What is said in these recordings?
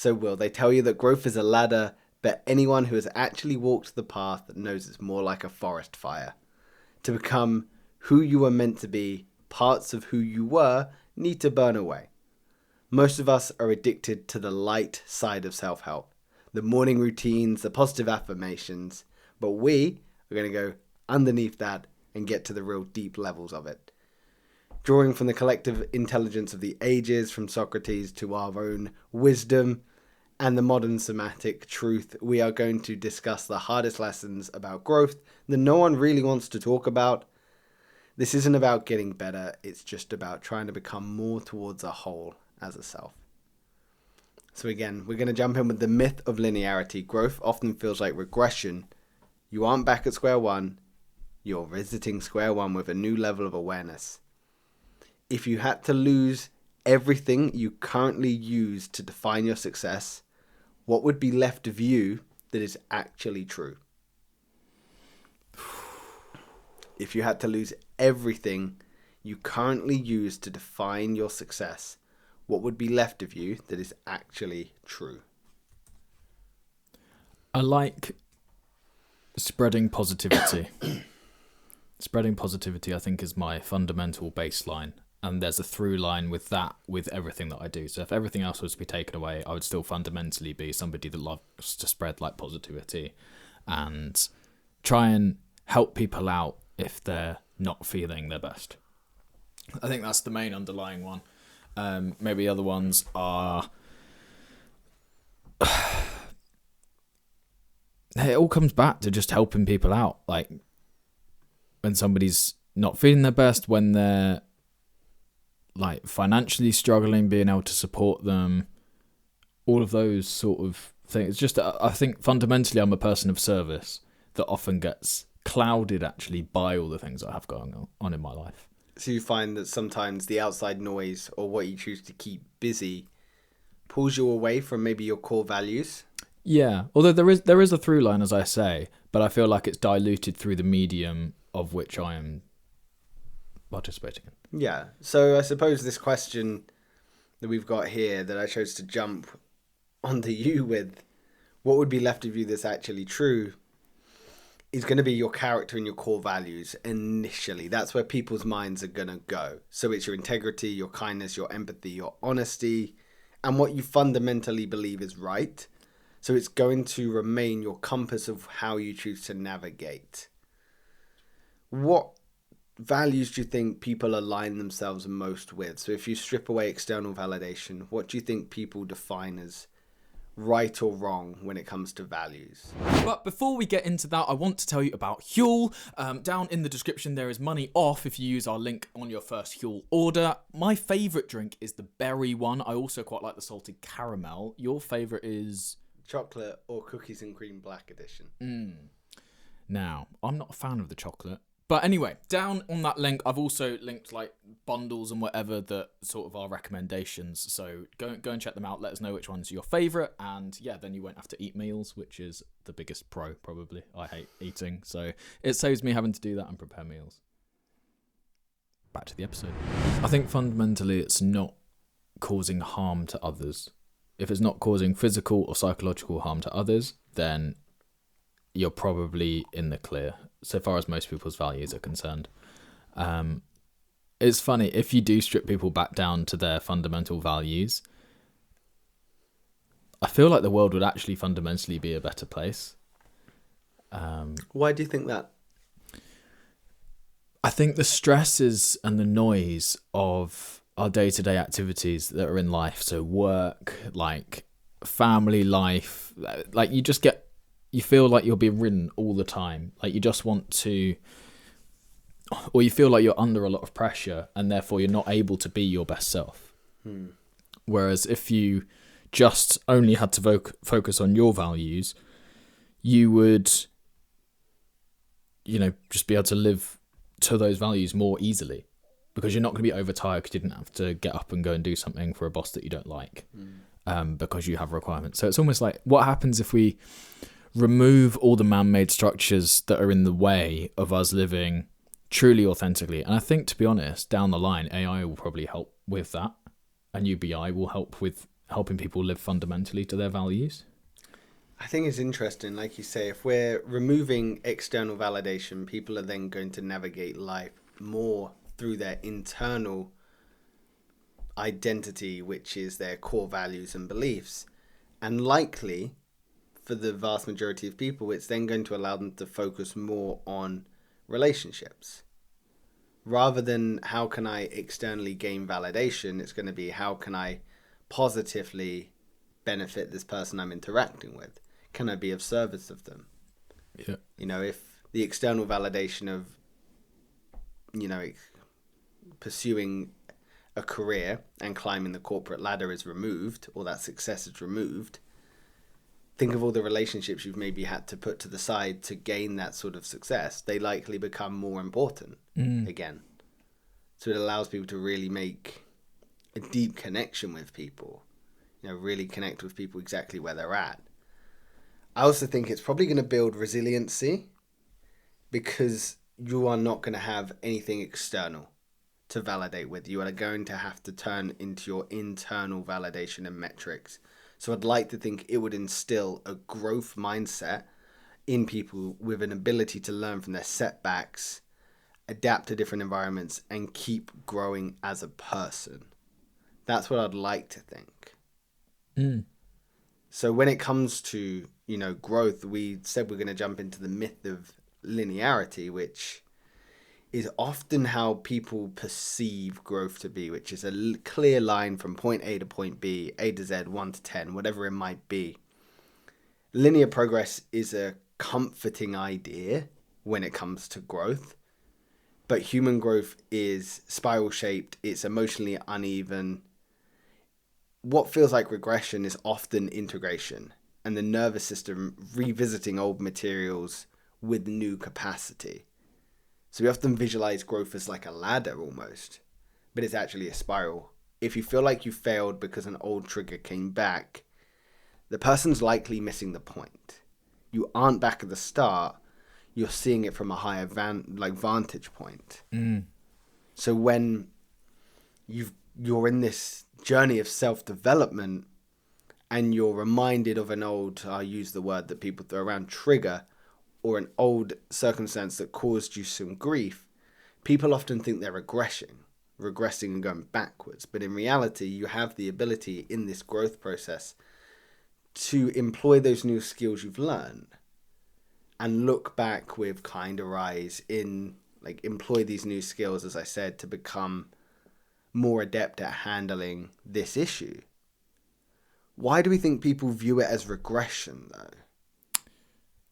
So, Will, they tell you that growth is a ladder, but anyone who has actually walked the path knows it's more like a forest fire. To become who you were meant to be, parts of who you were need to burn away. Most of us are addicted to the light side of self-help, the morning routines, the positive affirmations, but we are going to go underneath that and get to the real deep levels of it. Drawing from the collective intelligence of the ages, from Socrates to our own wisdom and the modern somatic truth, we are going to discuss the hardest lessons about growth that no one really wants to talk about. This isn't about getting better, it's just about trying to become more towards a whole as a self. So again, we're going to jump in with the myth of linearity. Growth often feels like regression. You aren't back at square one, you're visiting square one with a new level of awareness. If you had to lose everything you currently use to define your success, what would be left of you that is actually true? If you had to lose everything you currently use to define your success, what would be left of you that is actually true? I like spreading positivity. Spreading positivity, I think, is my fundamental baseline. And there's a through line with that, with everything that I do. So if everything else was to be taken away, I would still fundamentally be somebody that loves to spread like positivity and try and help people out if they're not feeling their best. I think that's the main underlying one. Maybe other ones are... it all comes back to just helping people out. Like when somebody's not feeling their best, when they're like financially struggling, being able to support them, all of those sort of things. Just, I think fundamentally I'm a person of service that often gets clouded actually by all the things I have going on in my life. So you find that sometimes the outside noise or what you choose to keep busy pulls you away from maybe your core values? Yeah, although there is a through line, as I say, but I feel like it's diluted through the medium of which I am participating in. Yeah, so I suppose this question that we've got here that I chose to jump onto you with, what would be left of you that's actually true, is going to be your character and your core values initially. That's where people's minds are going to go. So it's your integrity, your kindness, your empathy, your honesty, and what you fundamentally believe is right. So it's going to remain your compass of how you choose to navigate. What values do you think people align themselves most with? So if you strip away external validation, what do you think people define as right or wrong when it comes to values? But before we get into that, I want to tell you about Huel. Down in the description, there is money off if you use our link on your first Huel order. My favourite drink is the berry one. I also quite like the salted caramel. Your favourite is... chocolate or cookies and cream black edition. Now, I'm not a fan of the chocolate. But anyway, down on that link, I've also linked like bundles and whatever that sort of are recommendations. So go and check them out. Let us know which one's your favourite. And yeah, then you won't have to eat meals, which is the biggest pro, probably. I hate eating. So it saves me having to do that and prepare meals. Back to the episode. I think fundamentally it's not causing harm to others. If it's not causing physical or psychological harm to others, then you're probably in the clear, so far as most people's values are concerned. It's funny, if you do strip people back down to their fundamental values, I feel like the world would actually fundamentally be a better place. Why do you think that? I think the stresses and the noise of our day-to-day activities that are in life, so work, like family life, like you feel like you're being ridden all the time. Like you just want to, or you feel like you're under a lot of pressure and therefore you're not able to be your best self. Whereas if you just only had to focus on your values, you would, just be able to live to those values more easily because you're not going to be overtired because you didn't have to get up and go and do something for a boss that you don't like because you have requirements. So it's almost like what happens if we remove all the man-made structures that are in the way of us living truly authentically. And I think, to be honest, down the line, AI will probably help with that, and UBI will help with helping people live fundamentally to their values. I think it's interesting, like you say, if we're removing external validation, people are then going to navigate life more through their internal identity, which is their core values and beliefs. And likely, for the vast majority of people, it's then going to allow them to focus more on relationships. Rather than how can I externally gain validation, it's going to be how can I positively benefit this person I'm interacting with? Can I be of service of them? Yeah. You know, if the external validation of, pursuing a career and climbing the corporate ladder is removed, or that success is removed, think of all the relationships you've maybe had to put to the side to gain that sort of success. They likely become more important again. So it allows people to really make a deep connection with people, really connect with people exactly where they're at. I also think it's probably going to build resiliency because you are not going to have anything external to validate with. You are going to have to turn into your internal validation and metrics. So I'd like to think it would instill a growth mindset in people with an ability to learn from their setbacks, adapt to different environments, and keep growing as a person. That's what I'd like to think. So when it comes to, growth, we said we're going to jump into the myth of linearity, which is often how people perceive growth to be, which is a clear line from point A to point B, A to Z, 1 to 10, whatever it might be. Linear progress is a comforting idea when it comes to growth, but human growth is spiral shaped, it's emotionally uneven. What feels like regression is often integration and the nervous system revisiting old materials with new capacity. So we often visualize growth as like a ladder almost, but it's actually a spiral. If you feel like you failed because an old trigger came back, the person's likely missing the point. You aren't back at the start, you're seeing it from a higher vantage point. So when you're in this journey of self-development and you're reminded of an old, I use the word that people throw around, trigger, or an old circumstance that caused you some grief, people often think they're regressing and going backwards. But in reality, you have the ability in this growth process to employ those new skills you've learned and look back with kinder eyes employ these new skills, as I said, to become more adept at handling this issue. Why do we think people view it as regression, though?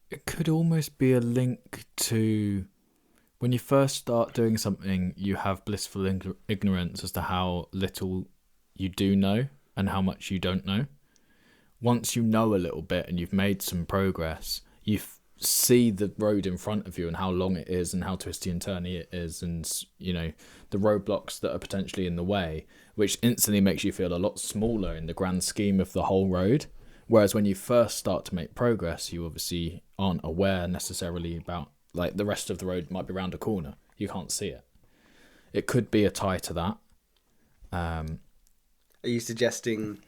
It could almost be a link to when you first start doing something, you have blissful ignorance as to how little you do know and how much you don't know. Once you know a little bit and you've made some progress, you see the road in front of you and how long it is and how twisty and turny it is, and the roadblocks that are potentially in the way, which instantly makes you feel a lot smaller in the grand scheme of the whole road. Whereas when you first start to make progress, you obviously aren't aware necessarily about, the rest of the road might be around a corner. You can't see it. It could be a tie to that. Are you suggesting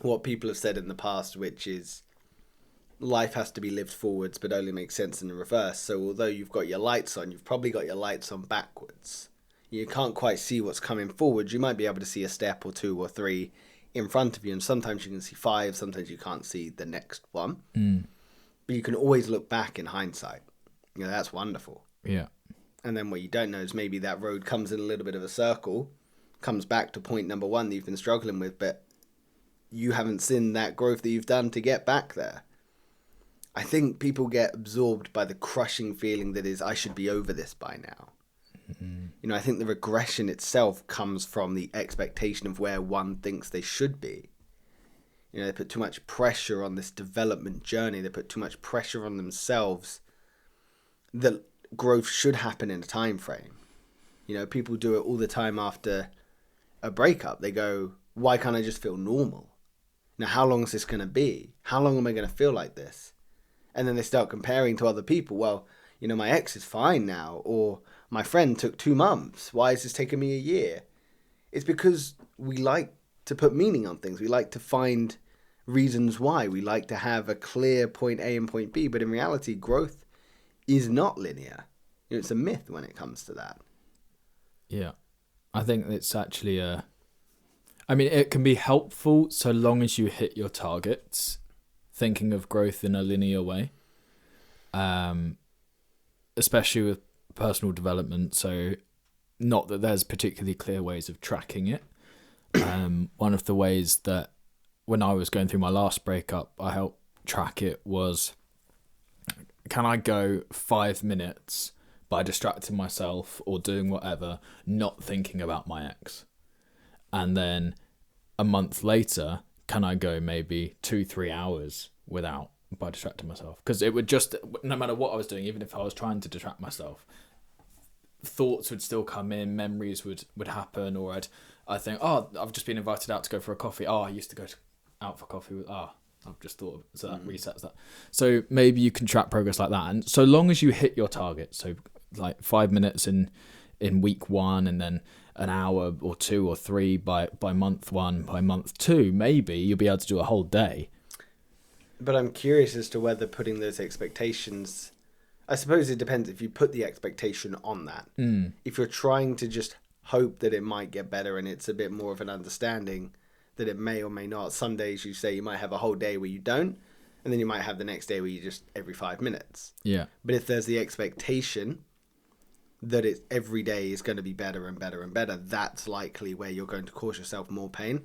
what people have said in the past, which is life has to be lived forwards but only makes sense in the reverse? So although you've got your lights on, you've probably got your lights on backwards. You can't quite see what's coming forward. You might be able to see a step or two or three in front of you, and sometimes you can see 5, sometimes you can't see the next one. But you can always look back in hindsight. That's wonderful. Yeah. And then what you don't know is maybe that road comes in a little bit of a circle, comes back to point number 1 that you've been struggling with, but you haven't seen that growth that you've done to get back there. I think people get absorbed by the crushing feeling that is, I should be over this by now. I think the regression itself comes from the expectation of where one thinks they should be. They put too much pressure on this development journey. They put too much pressure on themselves that growth should happen in a time frame. People do it all the time after a breakup. They go, why can't I just feel normal? Now, how long is this going to be? How long am I going to feel like this? And then they start comparing to other people. Well, my ex is fine now, or my friend took 2 months. Why is this taking me a year? It's because we like to put meaning on things. We like to find reasons why. We like to have a clear point A and point B, but in reality, growth is not linear. It's a myth when it comes to that. Yeah. I think it's actually it can be helpful so long as you hit your targets, thinking of growth in a linear way, especially with personal development. So not that there's particularly clear ways of tracking it. One of the ways that when I was going through my last breakup, I helped track it was, can I go 5 minutes by distracting myself or doing whatever, not thinking about my ex? And then a month later, can I go maybe 2-3 hours without, by distracting myself? Because it would just, no matter what I was doing, even if I was trying to distract myself, thoughts would still come in, memories would happen, or I think, oh, I've just been invited out to go for a coffee. Oh, I used to go out for coffee with, I've just thought of it. So that resets that. So maybe you can track progress like that. And so long as you hit your target, so like 5 minutes in week 1, and then an hour or 2 or 3 by month 1, by month 2, maybe you'll be able to do a whole day. But I'm curious as to whether putting those expectations, I suppose it depends if you put the expectation on that. If you're trying to just hope that it might get better and it's a bit more of an understanding that it may or may not. Some days you say you might have a whole day where you don't, and then you might have the next day where you just every 5 minutes. Yeah. But if there's the expectation that it every day is going to be better and better and better, that's likely where you're going to cause yourself more pain.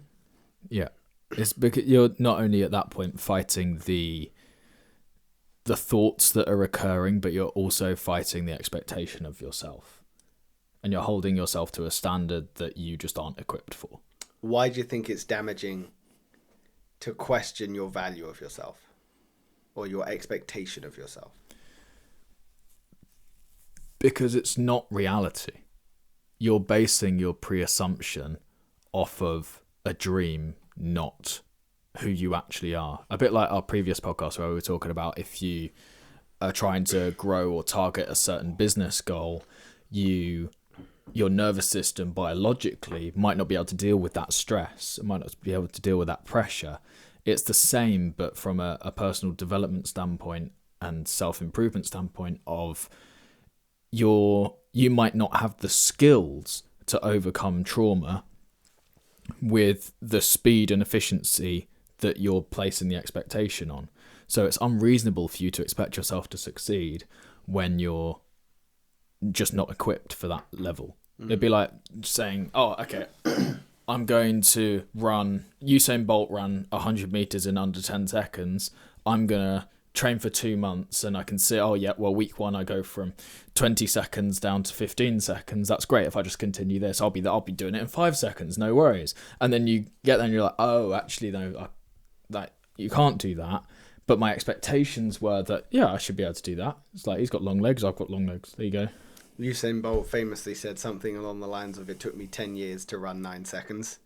Yeah. It's because you're not only at that point fighting the thoughts that are occurring, but you're also fighting the expectation of yourself. And you're holding yourself to a standard that you just aren't equipped for. Why do you think it's damaging to question your value of yourself or your expectation of yourself? Because it's not reality. You're basing your pre-assumption off of a dream, not who you actually are. A bit like our previous podcast where we were talking about if you are trying to grow or target a certain business goal, your nervous system biologically might not be able to deal with that stress. It might not be able to deal with that pressure. It's the same, but from a personal development standpoint and self-improvement standpoint of you might not have the skills to overcome trauma with the speed and efficiency that you're placing the expectation on. So it's unreasonable for you to expect yourself to succeed when you're just not equipped for that level. It'd be like saying, oh, okay, I'm going to run, Usain Bolt ran 100 meters in under 10 seconds. I'm going to train for 2 months and I can see, oh yeah, well, week 1, I go from 20 seconds down to 15 seconds. That's great. If I just continue this, I'll be doing it in 5 seconds. No worries. And then you get there and you're like, oh, actually, no, you can't do that. But my expectations were that, yeah, I should be able to do that. It's like, he's got long legs. I've got long legs. There you go. Usain Bolt famously said something along the lines of, it took me 10 years to run 9 seconds.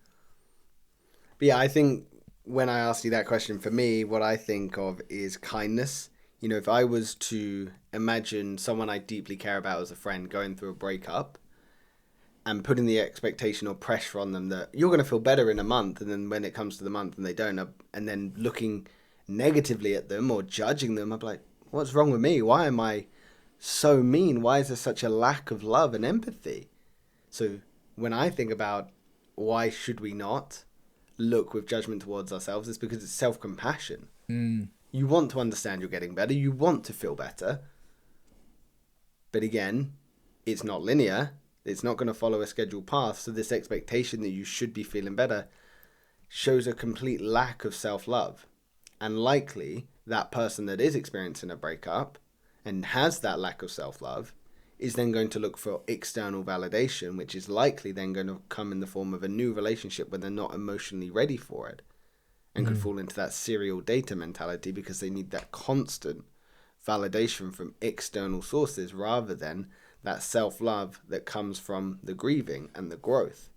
But yeah, I think when I asked you that question, for me, what I think of is kindness. You know, if I was to imagine someone I deeply care about as a friend going through a breakup and putting the expectation or pressure on them that you're going to feel better in a month, and then when it comes to the month and they don't, and then looking negatively at them or judging them, I'm like, what's wrong with me? Why am I so mean? Why is there such a lack of love and empathy? So when I think about why should we not look with judgment towards ourselves, it's because it's self-compassion. You want to understand you're getting better. You want to feel better. But again, it's not linear. It's not going to follow a scheduled path. So this expectation that you should be feeling better shows a complete lack of self-love. And likely that person that is experiencing a breakup and has that lack of self-love is then going to look for external validation, which is likely then going to come in the form of a new relationship when they're not emotionally ready for it, and could fall into that serial data mentality because they need that constant validation from external sources rather than that self-love that comes from the grieving and the growth.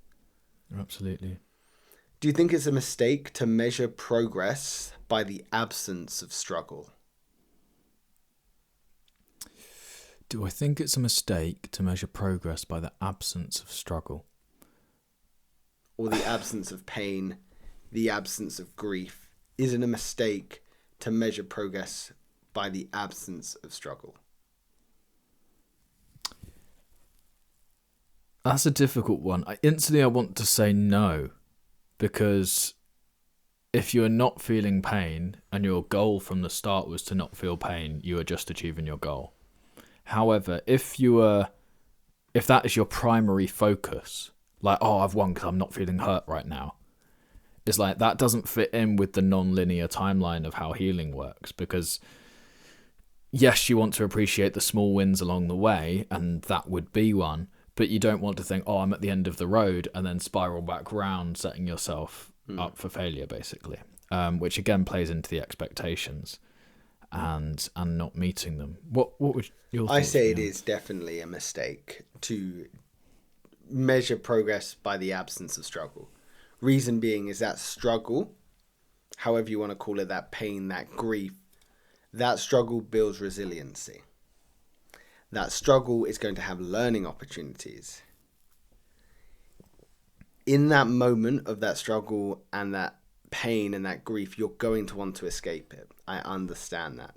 Absolutely. Do you think it's a mistake to measure progress by the absence of struggle? Do I think it's a mistake to measure progress by the absence of struggle? Or the absence of pain the absence of grief? Is it a mistake to measure progress by the absence of struggle? That's a difficult one. Instantly I want to say no, because if you're not feeling pain and your goal from the start was to not feel pain, you are just achieving your goal. However, if that is your primary focus, like, oh, I've won because I'm not feeling hurt right now, it's like that doesn't fit in with the non-linear timeline of how healing works. Because yes, you want to appreciate the small wins along the way, and that would be one, but you don't want to think, oh, I'm at the end of the road, and then spiral back round, setting yourself up for failure, basically, which again plays into the expectations and not meeting them. What would your thoughts I say be it on? is definitely a mistake to measure progress by the absence of struggle. Reason being is that struggle, however you want to call it, that pain, that grief, that struggle builds resiliency. That struggle is going to have learning opportunities. In that moment of that struggle and that pain and that grief, you're going to want to escape it. I understand that.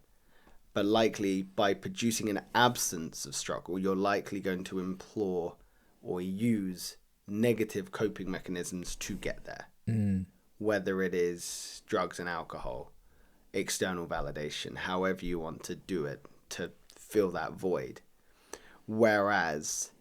But likely by producing an absence of struggle, you're likely going to implore or use negative coping mechanisms to get there. Whether it is drugs and alcohol, external validation, however you want to do it to fill that void. Whereas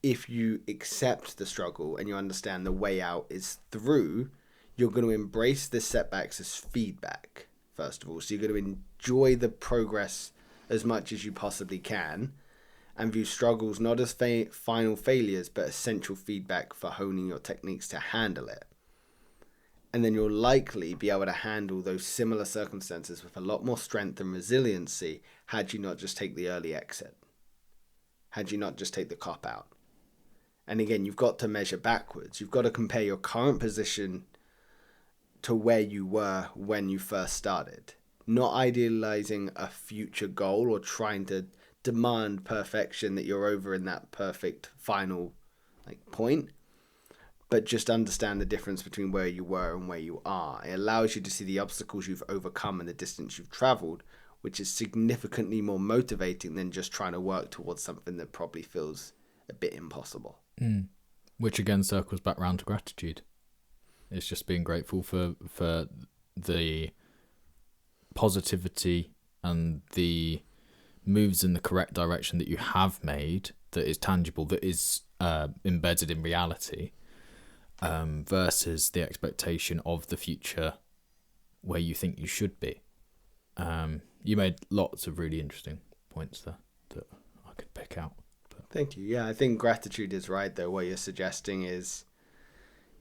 if you accept the struggle and you understand the way out is through, you're going to embrace the setbacks as feedback, first of all. So you're going to enjoy the progress as much as you possibly can and view struggles not as final failures, but essential feedback for honing your techniques to handle it. And then you'll likely be able to handle those similar circumstances with a lot more strength and resiliency had you not just take the early exit, had you not just take the cop out. And again, you've got to measure backwards. You've got to compare your current position to where you were when you first started. Not idealizing a future goal or trying to demand perfection that you're over in that perfect final point, but just understand the difference between where you were and where you are. It allows you to see the obstacles you've overcome and the distance you've traveled, which is significantly more motivating than just trying to work towards something that probably feels a bit impossible. Which again circles back round to gratitude. It's just being grateful for the positivity and the moves in the correct direction that you have made, that is tangible, that is embedded in reality, versus the expectation of the future where you think you should be. You made lots of really interesting points there that I could pick out. Thank you. Yeah, I think gratitude is right, though. What you're suggesting is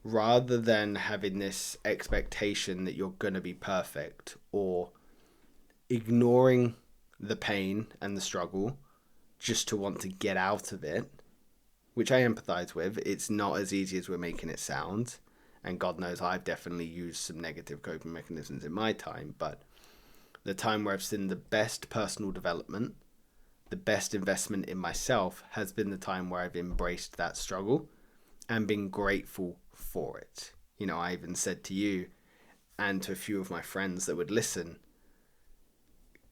rather than having this expectation that you're going to be perfect or ignoring the pain and the struggle just to want to get out of it, which I empathize with, it's not as easy as we're making it sound. And God knows I've definitely used some negative coping mechanisms in my time, but the time where I've seen the best personal development, the best investment in myself has been the time where I've embraced that struggle and been grateful for it. You know, I even said to you and to a few of my friends that would listen,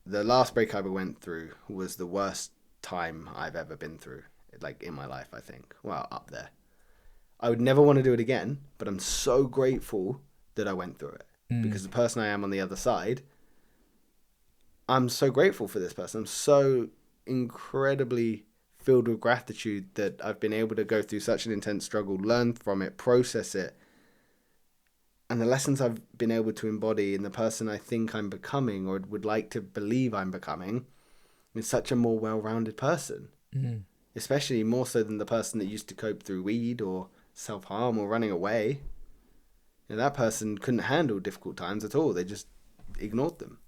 the last breakup I went through was the worst time I've ever been through, in my life, I think. Well, up there. I would never want to do it again, but I'm so grateful that I went through it. Because the person I am on the other side, I'm so grateful for this person. I'm so incredibly filled with gratitude that I've been able to go through such an intense struggle, learn from it, process it, and the lessons I've been able to embody in the person I think I'm becoming or would like to believe I'm becoming is such a more well-rounded person. Especially more so than the person that used to cope through weed or self-harm or running away. You know, that person couldn't handle difficult times at all. They just ignored them.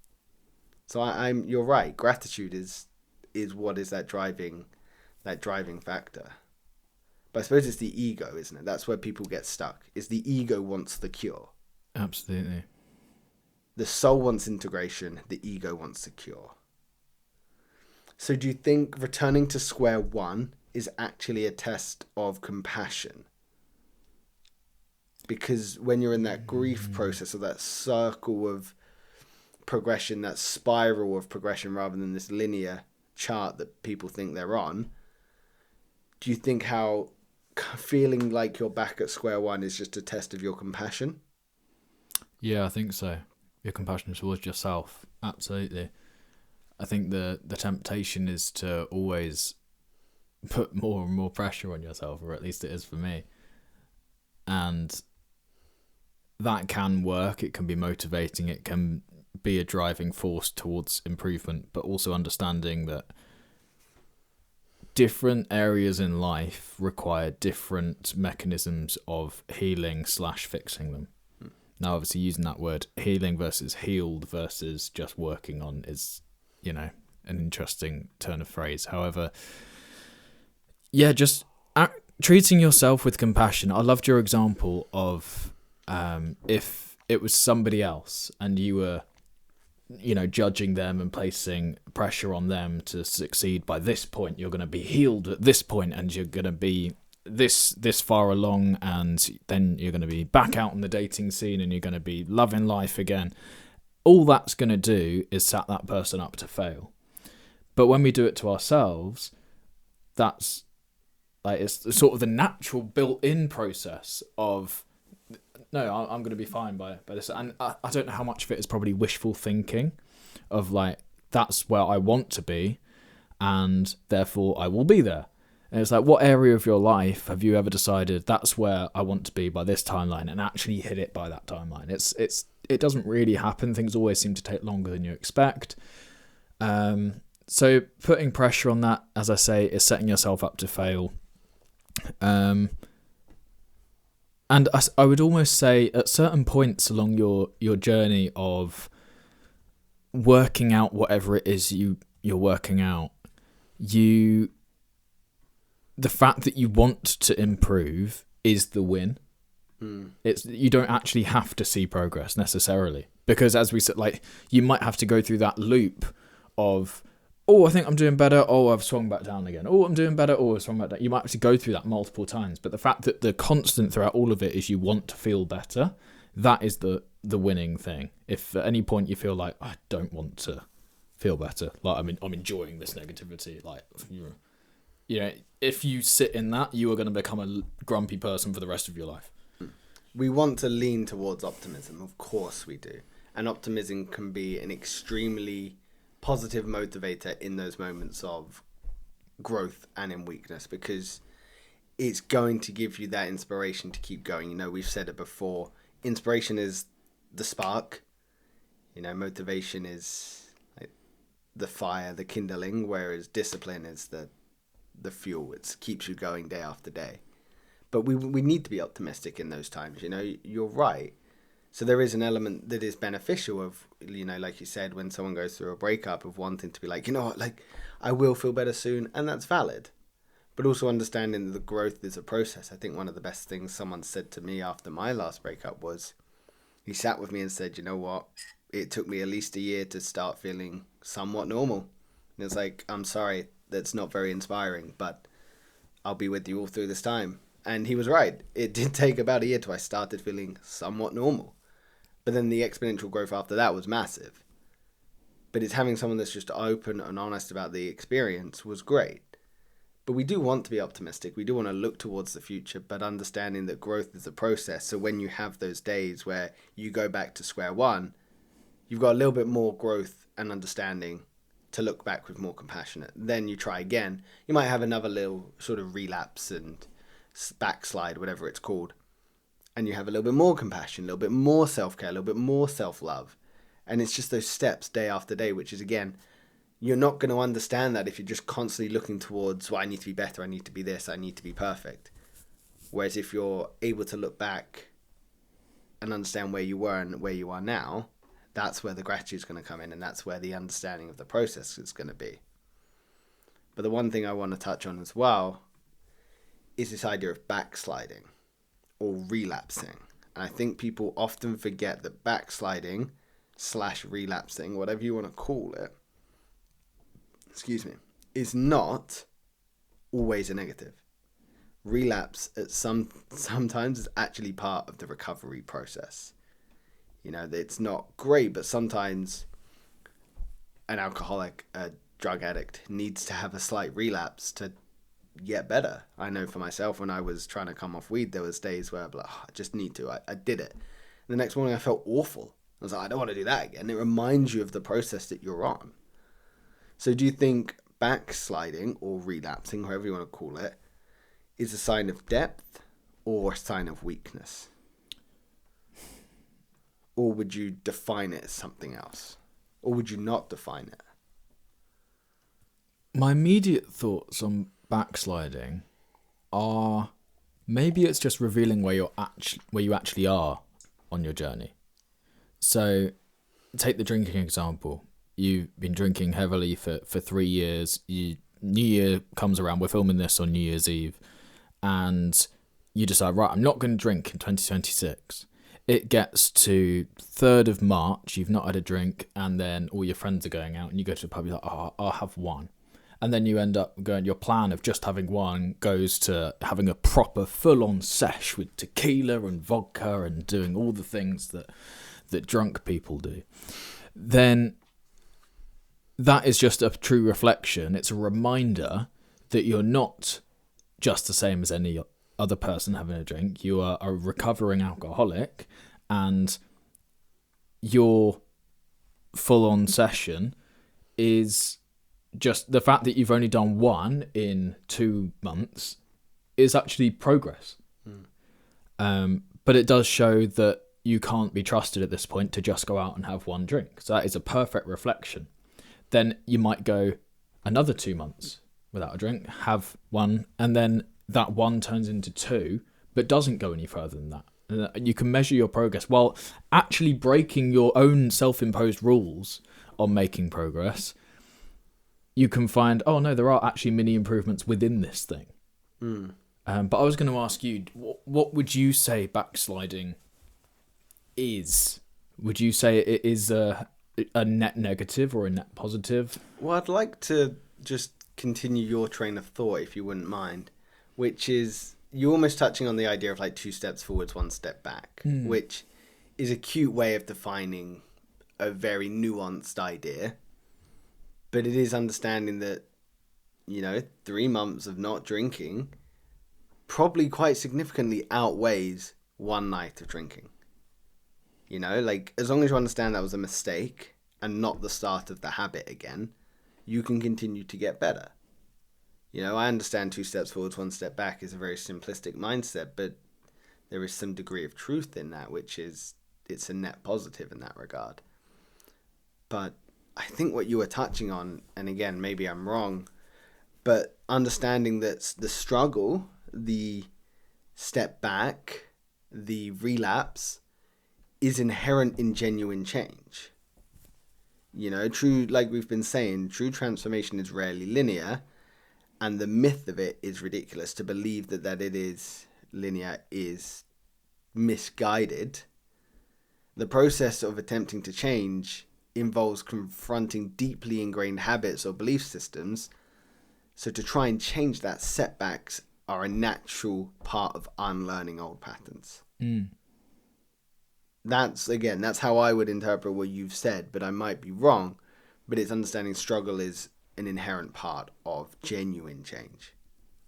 So you're right. Gratitude is what is that driving factor. But I suppose it's the ego, isn't it? That's where people get stuck. Is the ego wants the cure. Absolutely. The soul wants integration. The ego wants the cure. So do you think returning to square one is actually a test of compassion? Because when you're in that grief process or that circle of progression, that spiral of progression rather than this linear chart that people think they're on, do you think how feeling like you're back at square one is just a test of your compassion? Yeah, I think so. Your compassion towards yourself. Absolutely. I think the temptation is to always put more and more pressure on yourself, or at least it is for me. And that can work. It can be motivating. It can be a driving force towards improvement, but also understanding that different areas in life require different mechanisms of healing / fixing them. Now, obviously, using that word healing versus healed versus just working on is, an interesting turn of phrase. However, yeah, just treating yourself with compassion. I loved your example of if it was somebody else and you were, judging them and placing pressure on them to succeed by this point, you're going to be healed at this point and you're going to be this far along, and then you're going to be back out on the dating scene and you're going to be loving life again. All that's going to do is set that person up to fail. But when we do it to ourselves, that's like, it's sort of the natural built-in process of, no, I'm going to be fine by this. And I don't know how much of it is probably wishful thinking of like, that's where I want to be and therefore I will be there. And it's like, what area of your life have you ever decided that's where I want to be by this timeline and actually hit it by that timeline? It doesn't really happen. Things always seem to take longer than you expect. So putting pressure on that, as I say, is setting yourself up to fail. And I would almost say at certain points along your journey of working out whatever it is you're working out, the fact that you want to improve is the win. You don't actually have to see progress necessarily, because as we said, like, you might have to go through that loop of, oh, I think I'm doing better. Oh, I've swung back down again. Oh, I'm doing better. Oh, I've swung back down. You might have to go through that multiple times. But the fact that the constant throughout all of it is you want to feel better, that is the winning thing. If at any point you feel like, I don't want to feel better, like I'm enjoying this negativity, like, if you sit in that, you are going to become a grumpy person for the rest of your life. We want to lean towards optimism. Of course we do. And optimism can be an extremely positive motivator in those moments of growth and in weakness, because it's going to give you that inspiration to keep going. We've said it before, inspiration is the spark, motivation is like the fire, the kindling, whereas discipline is the fuel. It keeps you going day after day. But we need to be optimistic in those times. You're right. So there is an element that is beneficial of, like you said, when someone goes through a breakup, of wanting to be like, what, like, I will feel better soon. And that's valid. But also understanding that the growth is a process. I think one of the best things someone said to me after my last breakup was, he sat with me and said, you know what, it took me at least a year to start feeling somewhat normal. And it's like, I'm sorry, that's not very inspiring, but I'll be with you all through this time. And he was right. It did take about a year till I started feeling somewhat normal. But then the exponential growth after that was massive. But it's having someone that's just open and honest about the experience was great. But we do want to be optimistic. We do want to look towards the future, but understanding that growth is a process. So when you have those days where you go back to square one, you've got a little bit more growth and understanding to look back with more compassionate. Then you try again. You might have another little sort of relapse and backslide, whatever it's called. And you have a little bit more compassion, a little bit more self-care, a little bit more self-love. And it's just those steps day after day, which is, again, you're not going to understand that if you're just constantly looking towards, well, I need to be better, I need to be this, I need to be perfect. Whereas if you're able to look back and understand where you were and where you are now, that's where the gratitude is going to come in, and that's where the understanding of the process is going to be. But the one thing I want to touch on as well is this idea of backsliding or relapsing. And I think people often forget that backsliding / relapsing, whatever you want to call it, is not always a negative. relapse at sometimes is actually part of the recovery process. It's not great, but sometimes an alcoholic, a drug addict, needs to have a slight relapse to get better. I know for myself, when I was trying to come off weed, there was days where I'd be like, I just need to. I did it. And the next morning I felt awful. I was like, I don't want to do that again. It reminds you of the process that you're on. So do you think backsliding or relapsing, however you want to call it, is a sign of depth or a sign of weakness? Or would you define it as something else? Or would you not define it? My immediate thoughts on backsliding are maybe it's just revealing where you actually are on your journey. So take the drinking example. You've been drinking heavily for 3 years. New Year comes around. We're filming this on New Year's Eve. And you decide, right, I'm not going to drink in 2026. It gets to 3rd of March. You've not had a drink. And then all your friends are going out. And you go to the pub. You're like, oh, I'll have one. And then you end up going, your plan of just having one goes to having a proper full-on sesh with tequila and vodka and doing all the things that drunk people do. Then that is just a true reflection. It's a reminder that you're not just the same as any other person having a drink. You are a recovering alcoholic, and your full-on session is just the fact that you've only done one in 2 months is actually progress. But it does show that you can't be trusted at this point to just go out and have one drink. So that is a perfect reflection. Then you might go another 2 months without a drink, have one, and then that one turns into 2, but doesn't go any further than that. And you can measure your progress while actually breaking your own self-imposed rules on making progress. You can find, oh no, there are actually mini improvements within this thing. But I was going to ask you, what would you say backsliding is? Would you say it is a net negative or a net positive? Well, I'd like to just continue your train of thought, if you wouldn't mind, which is you're almost touching on the idea of like 2 steps forwards, 1 step back, which is a cute way of defining a very nuanced idea. But it is understanding that, 3 months of not drinking probably quite significantly outweighs 1 night of drinking. As long as you understand that was a mistake and not the start of the habit again, you can continue to get better. I understand 2 steps forwards, 1 step back is a very simplistic mindset, but there is some degree of truth in that, which is it's a net positive in that regard. But I think what you were touching on, and again, maybe I'm wrong, but understanding that the struggle, the step back, the relapse is inherent in genuine change. True, like we've been saying, true transformation is rarely linear, and the myth of it is ridiculous. To believe that it is linear is misguided. The process of attempting to change involves confronting deeply ingrained habits or belief systems. So to try and change that, setbacks are a natural part of unlearning old patterns. That's how I would interpret what you've said, but I might be wrong. But it's understanding struggle is an inherent part of genuine change.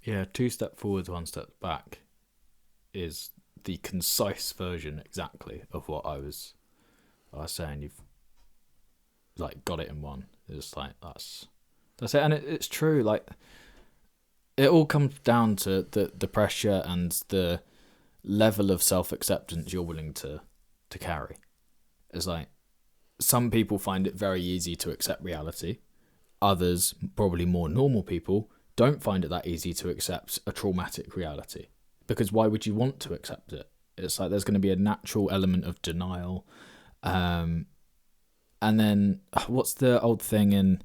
Yeah, 2 steps forwards, 1 step back is the concise version exactly of what I was saying. You've got it in one. It's like that's it, and it's true. Like it all comes down to the pressure and the level of self-acceptance you're willing to carry. It's like some people find it very easy to accept reality. Others, probably more normal people, don't find it that easy to accept a traumatic reality. Because why would you want to accept it? It's like there's going to be a natural element of denial. And then what's the old thing in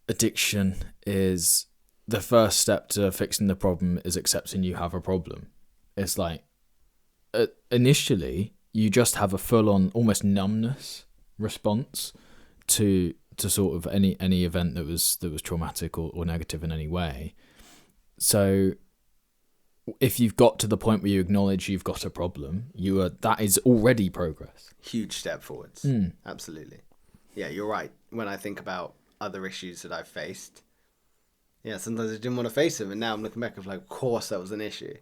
addiction is the first step to fixing the problem is accepting you have a problem. It's like initially you just have a full-on almost numbness response to sort of any event that was traumatic or negative in any way. So if you've got to the point where you acknowledge you've got a problem, that is already progress. Huge step forwards. Absolutely. Yeah, you're right. When I think about other issues that I've faced, yeah, sometimes I didn't want to face them, and now I'm looking back, I'm like, of course that was an issue.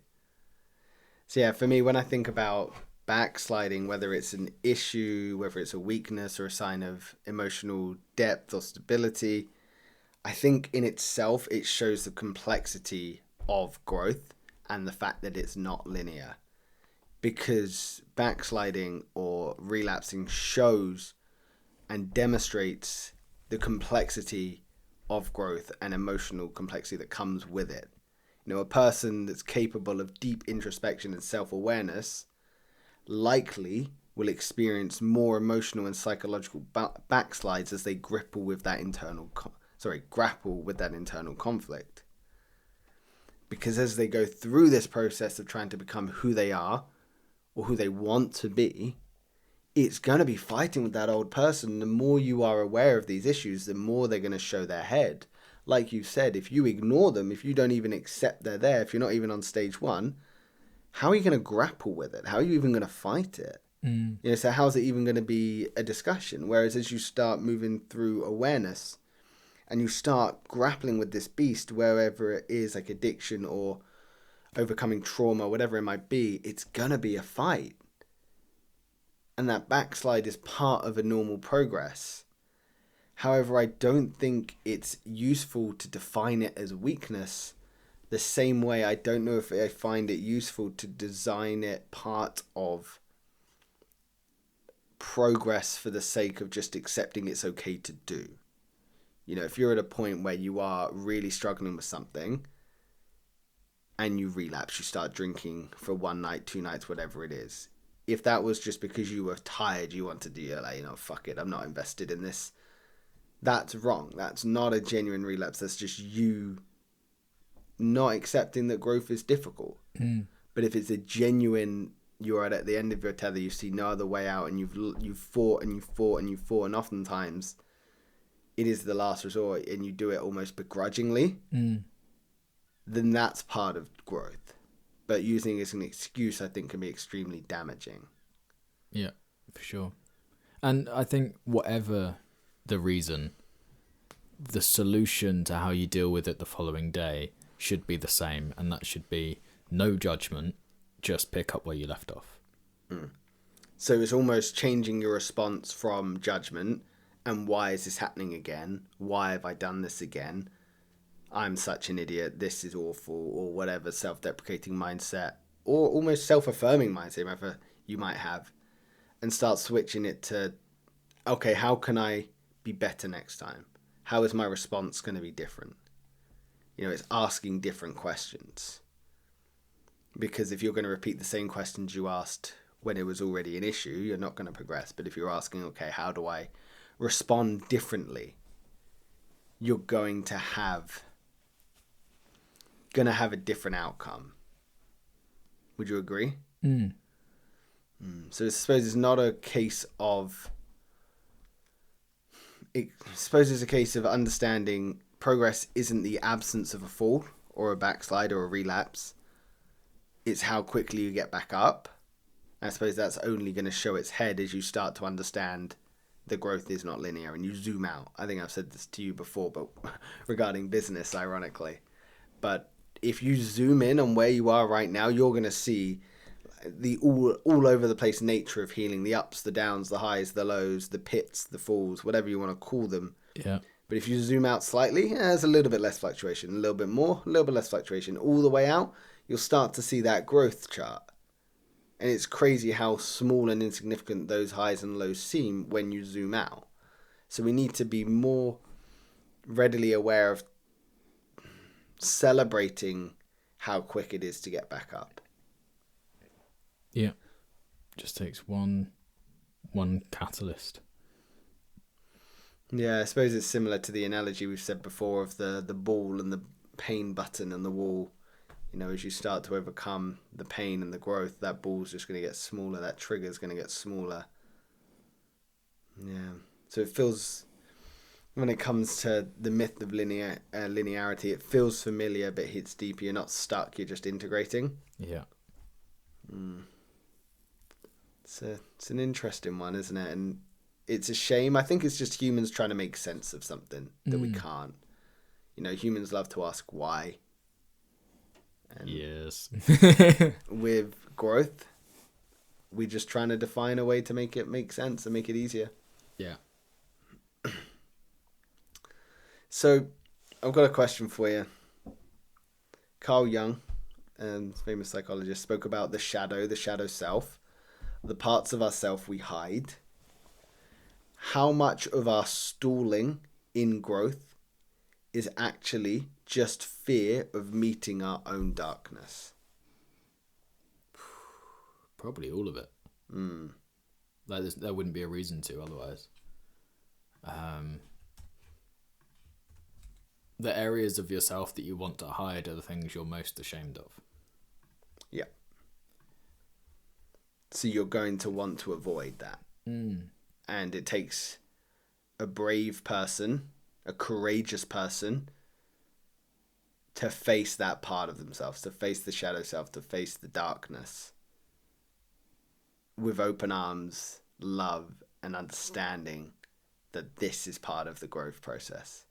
So yeah, for me, when I think about backsliding, whether it's an issue, whether it's a weakness or a sign of emotional depth or stability, I think in itself it shows the complexity of growth and the fact that it's not linear. Because backsliding or relapsing shows and demonstrates the complexity of growth and emotional complexity that comes with it. You know, a person that's capable of deep introspection and self-awareness likely will experience more emotional and psychological backslides as they grapple with that internal conflict. Because as they go through this process of trying to become who they are or who they want to be, it's going to be fighting with that old person. The more you are aware of these issues, the more they're going to show their head. Like you said, if you ignore them, if you don't even accept they're there, if you're not even on stage one, how are you going to grapple with it? How are you even going to fight it? You know, so how's it even going to be a discussion? Whereas as you start moving through awareness and you start grappling with this beast, wherever it is, like addiction or overcoming trauma, whatever it might be, it's going to be a fight. And that backslide is part of a normal progress. However, I don't think it's useful to define it as weakness the same way I don't know if I find it useful to design it part of progress for the sake of just accepting it's okay to do. You know, if you're at a point where you are really struggling with something and you relapse, you start drinking for 1 night, 2 nights, whatever it is. If that was just because you were tired, you wanted to, you're like, you know, fuck it, I'm not invested in this. That's wrong. That's not a genuine relapse. That's just you not accepting that growth is difficult. But if it's a genuine, you're at the end of your tether, you see no other way out, and you've fought and you've fought and you've fought, and oftentimes it is the last resort, and you do it almost begrudgingly, then that's part of growth. But using it as an excuse, I think, can be extremely damaging. Yeah, for sure. And I think whatever the reason, the solution to how you deal with it the following day should be the same, and that should be no judgment, just pick up where you left off. So it's almost changing your response from judgment and why is this happening again? Why have I done this again? I'm such an idiot, this is awful, or whatever self-deprecating mindset, or almost self-affirming mindset whatever you might have, and start switching it to, okay, how can I be better next time? How is my response going to be different? You know, it's asking different questions. Because if you're going to repeat the same questions you asked when it was already an issue, you're not going to progress. But if you're asking, okay, how do I respond differently? You're going to have a different outcome. Would you agree? So I suppose it's not a case of... I suppose it's a case of understanding progress isn't the absence of a fall or a backslide or a relapse. It's how quickly you get back up. I suppose that's only going to show its head as you start to understand the growth is not linear and you zoom out. I think I've said this to you before, but regarding business, ironically. But if you zoom in on where you are right now, you're going to see the all over the place nature of healing, the ups, the downs, the highs, the lows, the pits, the falls, whatever you want to call them. Yeah. But if you zoom out slightly, there's a little bit less fluctuation, a little bit more, a little bit less fluctuation. All the way out, you'll start to see that growth chart. And it's crazy how small and insignificant those highs and lows seem when you zoom out. So we need to be more readily aware of celebrating how quick it is to get back up. Yeah. Just takes one catalyst. Yeah, I suppose it's similar to the analogy we've said before of the ball and the pain button and the wall. You know, as you start to overcome the pain and the growth, that ball's just going to get smaller, that trigger's going to get smaller. Yeah. So it feels when it comes to the myth of linearity, it feels familiar but hits deeper. You're not stuck, you're just integrating. Yeah. It's an interesting one, isn't it? And it's a shame. I think it's just humans trying to make sense of something that we can't. Humans love to ask why. And Yes. with growth, we're just trying to define a way to make it make sense and make it easier. Yeah. So, I've got a question for you. Carl Jung, famous psychologist, spoke about the shadow self, the parts of ourself we hide. How much of our stalling in growth is actually just fear of meeting our own darkness? Probably all of it. There wouldn't be a reason to otherwise. The areas of yourself that you want to hide are the things you're most ashamed of. Yeah. So you're going to want to avoid that. And it takes a brave person, a courageous person, to face that part of themselves, to face the shadow self, to face the darkness with open arms, love, and understanding that this is part of the growth process.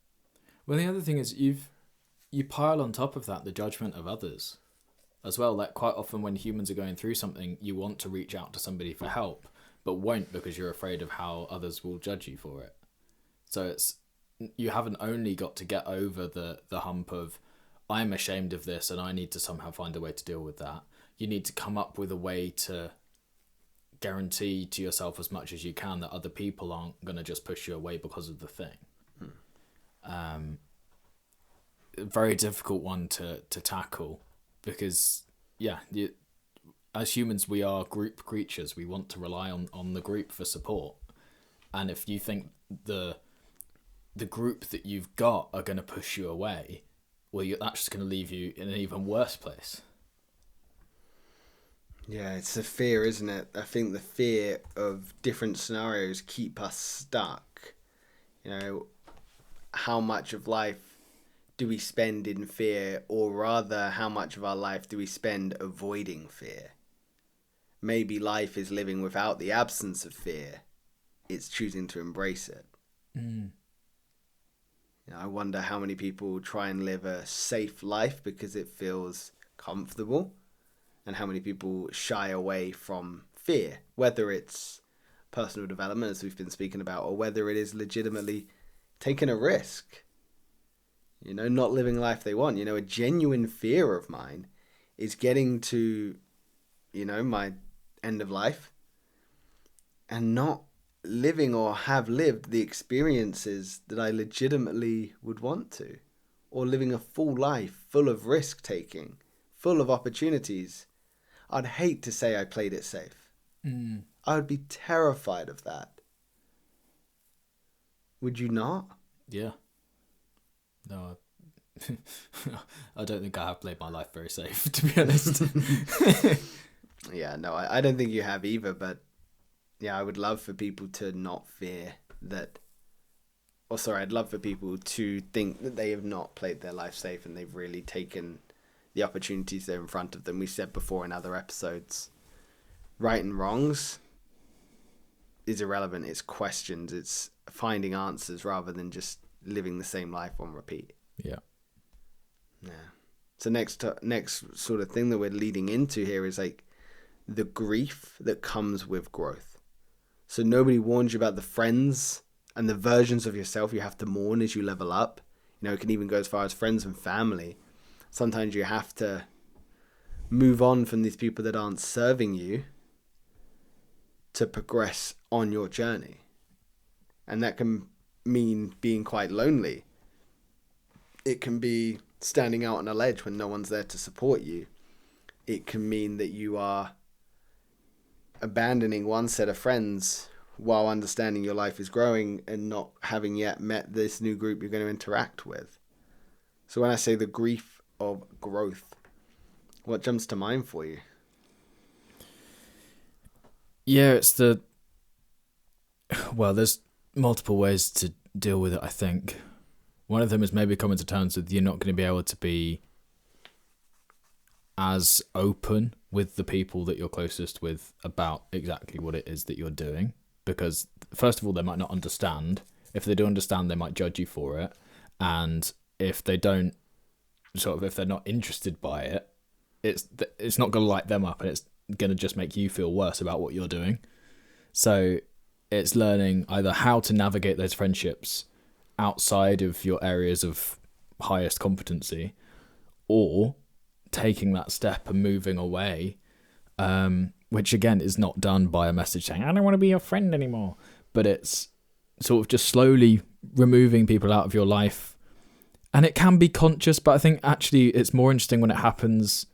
Well, the other thing is you pile on top of that the judgment of others as well. Like quite often when humans are going through something, you want to reach out to somebody for help, but won't because you're afraid of how others will judge you for it. So you haven't only got to get over the hump of I'm ashamed of this and I need to somehow find a way to deal with that. You need to come up with a way to guarantee to yourself as much as you can that other people aren't going to just push you away because of the thing. A very difficult one to tackle because as humans we are group creatures. We want to rely on the group for support, and if you think the group that you've got are going to push you away, well, that's just going to leave you in an even worse place. Yeah, it's a fear, isn't it? I think the fear of different scenarios keep us stuck. How much of life do we spend in fear, or rather, how much of our life do we spend avoiding fear? Maybe life is living without the absence of fear. It's choosing to embrace it. I wonder how many people try and live a safe life because it feels comfortable, and how many people shy away from fear, whether it's personal development, as we've been speaking about, or whether it is legitimately taking a risk, not living life they want. A genuine fear of mine is getting to, my end of life and not living or have lived the experiences that I legitimately would want to, or living a full life full of risk taking, full of opportunities. I'd hate to say I played it safe. I would be terrified of that. Would you not? Yeah. No, I don't think I have played my life very safe, to be honest. Yeah, no, I don't think you have either, but yeah, I would love for people to not fear that, I'd love for people to think that they have not played their life safe and they've really taken the opportunities that are in front of them. We said before in other episodes, right and wrongs is irrelevant. It's questions. It's finding answers rather than just living the same life on repeat. Yeah. So next sort of thing that we're leading into here is like the grief that comes with growth. So nobody warns you about the friends and the versions of yourself you have to mourn as you level up. It can even go as far as friends and family. Sometimes you have to move on from these people that aren't serving you to progress on your journey. And that can mean being quite lonely. It can be standing out on a ledge when no one's there to support you. It can mean that you are abandoning one set of friends while understanding your life is growing and not having yet met this new group you're going to interact with. So when I say the grief of growth, what jumps to mind for you? Yeah, there's multiple ways deal with it, I think. One of them is maybe coming to terms with you're not going to be able to be as open with the people that you're closest with about exactly what it is that you're doing. Because, first of all, they might not understand. If they do understand, they might judge you for it. And if they don't, if they're not interested by it, it's not going to light them up, and it's going to just make you feel worse about what you're doing. So it's learning either how to navigate those friendships outside of your areas of highest competency, or taking that step and moving away, which again is not done by a message saying, I don't want to be your friend anymore, but it's sort of just slowly removing people out of your life. And it can be conscious, but I think actually it's more interesting when it happens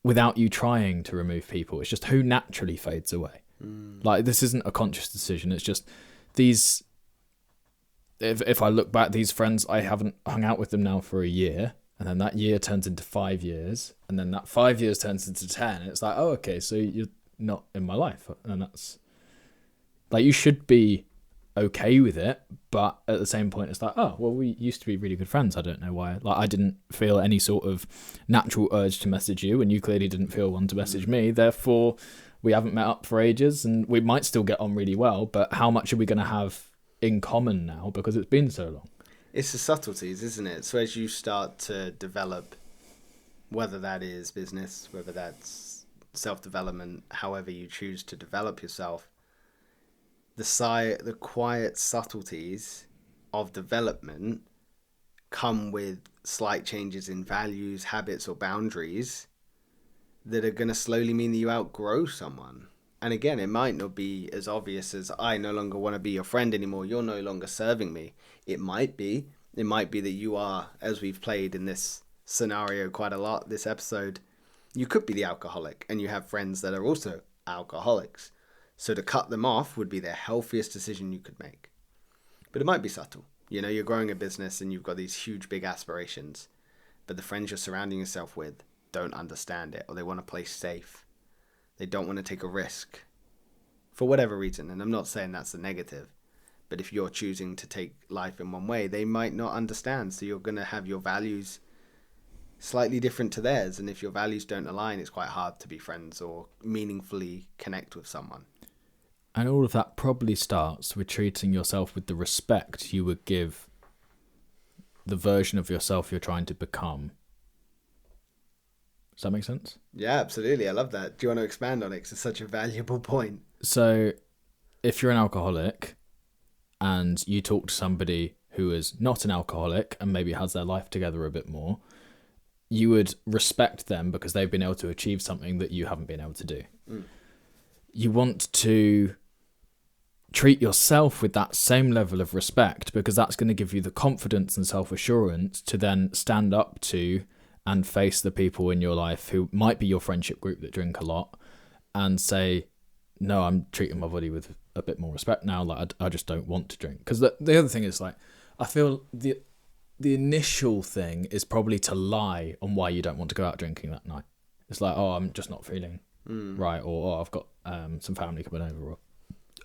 without you trying to remove people. It's just who naturally fades away. Like, this isn't a conscious decision. It's just these, if I look back, these friends, I haven't hung out with them now for a year, and then that year turns into 5 years, and then that 5 years turns into 10. It's like, oh, okay, so you're not in my life. And that's like, you should be okay with it, but at the same point it's like, oh, well, we used to be really good friends. I don't know why. Like, I didn't feel any sort of natural urge to message you, and you clearly didn't feel one to message me. Therefore, we haven't met up for ages, and we might still get on really well, but how much are we going to have in common now because it's been so long? It's the subtleties, isn't it? So as you start to develop, whether that is business, whether that's self-development, however you choose to develop yourself, the quiet subtleties of development come with slight changes in values, habits, or boundaries that are going to slowly mean that you outgrow someone. And again, it might not be as obvious as, I no longer want to be your friend anymore, you're no longer serving me. It might be that you are, as we've played in this scenario quite a lot this episode, you could be the alcoholic and you have friends that are also alcoholics. So to cut them off would be the healthiest decision you could make. But it might be subtle. You know, you're growing a business and you've got these huge, big aspirations, but the friends you're surrounding yourself with don't understand it, or they want to play safe. They don't want to take a risk for whatever reason. And I'm not saying that's a negative, but if you're choosing to take life in one way, they might not understand. So you're going to have your values slightly different to theirs. And if your values don't align, it's quite hard to be friends or meaningfully connect with someone. And all of that probably starts with treating yourself with the respect you would give the version of yourself you're trying to become. Does that make sense? Yeah, absolutely. I love that. Do you want to expand on it? 'Cause it's such a valuable point. So if you're an alcoholic and you talk to somebody who is not an alcoholic and maybe has their life together a bit more, you would respect them because they've been able to achieve something that you haven't been able to do. You want to treat yourself with that same level of respect because that's going to give you the confidence and self-assurance to then stand up to and face the people in your life who might be your friendship group that drink a lot and say, no, I'm treating my body with a bit more respect now. Like, I just don't want to drink. Because the other thing is, like, I feel the initial thing is probably to lie on why you don't want to go out drinking that night. It's like, oh, I'm just not feeling right, or oh, I've got some family coming over, or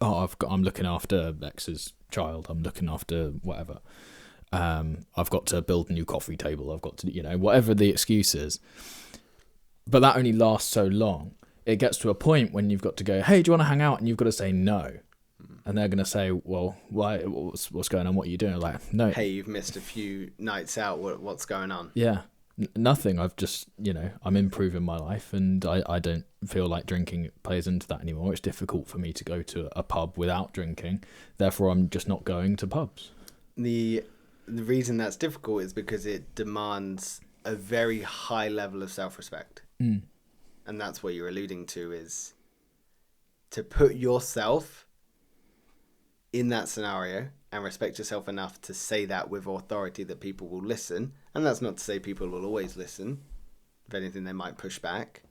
oh, I'm looking after X's child, I'm looking after whatever. I've got to build a new coffee table. I've got to, whatever the excuse is. But that only lasts so long. It gets to a point when you've got to go, hey, do you want to hang out? And you've got to say no. And they're going to say, well, why? What's going on? What are you doing? Like, no. Hey, you've missed a few nights out. What's going on? Yeah. Nothing. I've just, I'm improving my life and I don't feel like drinking plays into that anymore. It's difficult for me to go to a pub without drinking. Therefore, I'm just not going to pubs. The reason that's difficult is because it demands a very high level of self-respect. And that's what you're alluding to, is to put yourself in that scenario and respect yourself enough to say that with authority that people will listen. And that's not to say people will always listen. If anything, they might push back.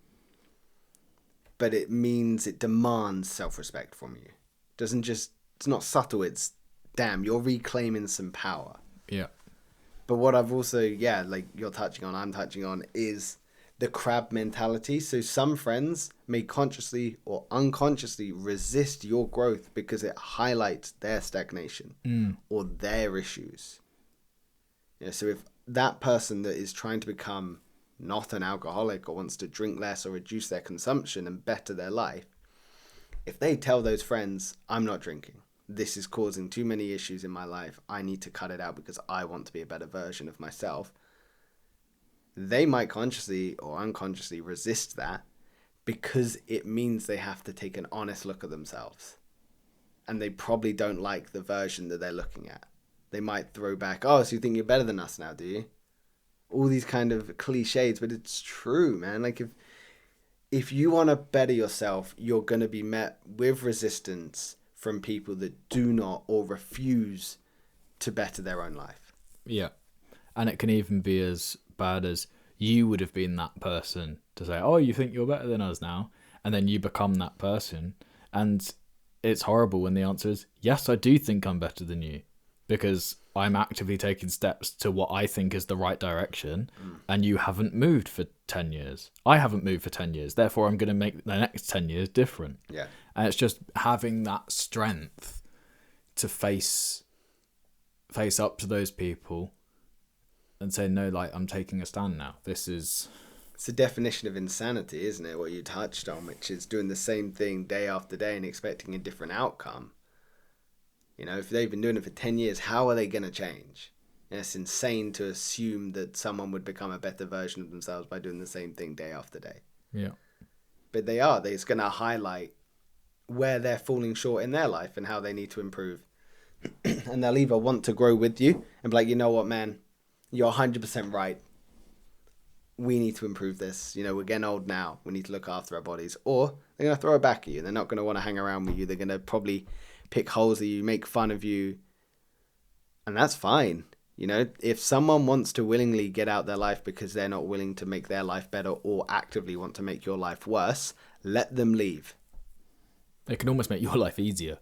But it means it demands self-respect from you. It's not subtle, it's damn, you're reclaiming some power. Yeah. But what I've also, like I'm touching on, is the crab mentality. So some friends may consciously or unconsciously resist your growth because it highlights their stagnation or their issues. So if that person that is trying to become not an alcoholic or wants to drink less or reduce their consumption and better their life, if they tell those friends, I'm not drinking, this is causing too many issues in my life, I need to cut it out because I want to be a better version of myself, they might consciously or unconsciously resist that because it means they have to take an honest look at themselves. And they probably don't like the version that they're looking at. They might throw back, oh, so you think you're better than us now, do you? All these kind of cliches, but it's true, man. Like if you want to better yourself, you're going to be met with resistance from people that do not or refuse to better their own life. Yeah. And it can even be as bad as you would have been that person to say, oh, you think you're better than us now? And then you become that person. And it's horrible when the answer is, yes, I do think I'm better than you because I'm actively taking steps to what I think is the right direction. And you haven't moved for 10 years. I haven't moved for 10 years. Therefore, I'm going to make the next 10 years different. Yeah. And it's just having that strength to face up to those people and say, no, like, I'm taking a stand now. It's the definition of insanity, isn't it? What you touched on, which is doing the same thing day after day and expecting a different outcome. If they've been doing it for 10 years, how are they going to change? It's insane to assume that someone would become a better version of themselves by doing the same thing day after day. Yeah. But they are. It's going to highlight where they're falling short in their life and how they need to improve. And they'll either want to grow with you and be like, you know what, man, you're 100% right. We need to improve this. We're getting old now. We need to look after our bodies. Or they're going to throw it back at you. They're not going to want to hang around with you. They're going to probably pick holes at you, make fun of you. And that's fine. If someone wants to willingly get out their life because they're not willing to make their life better or actively want to make your life worse, let them leave. It can almost make your life easier.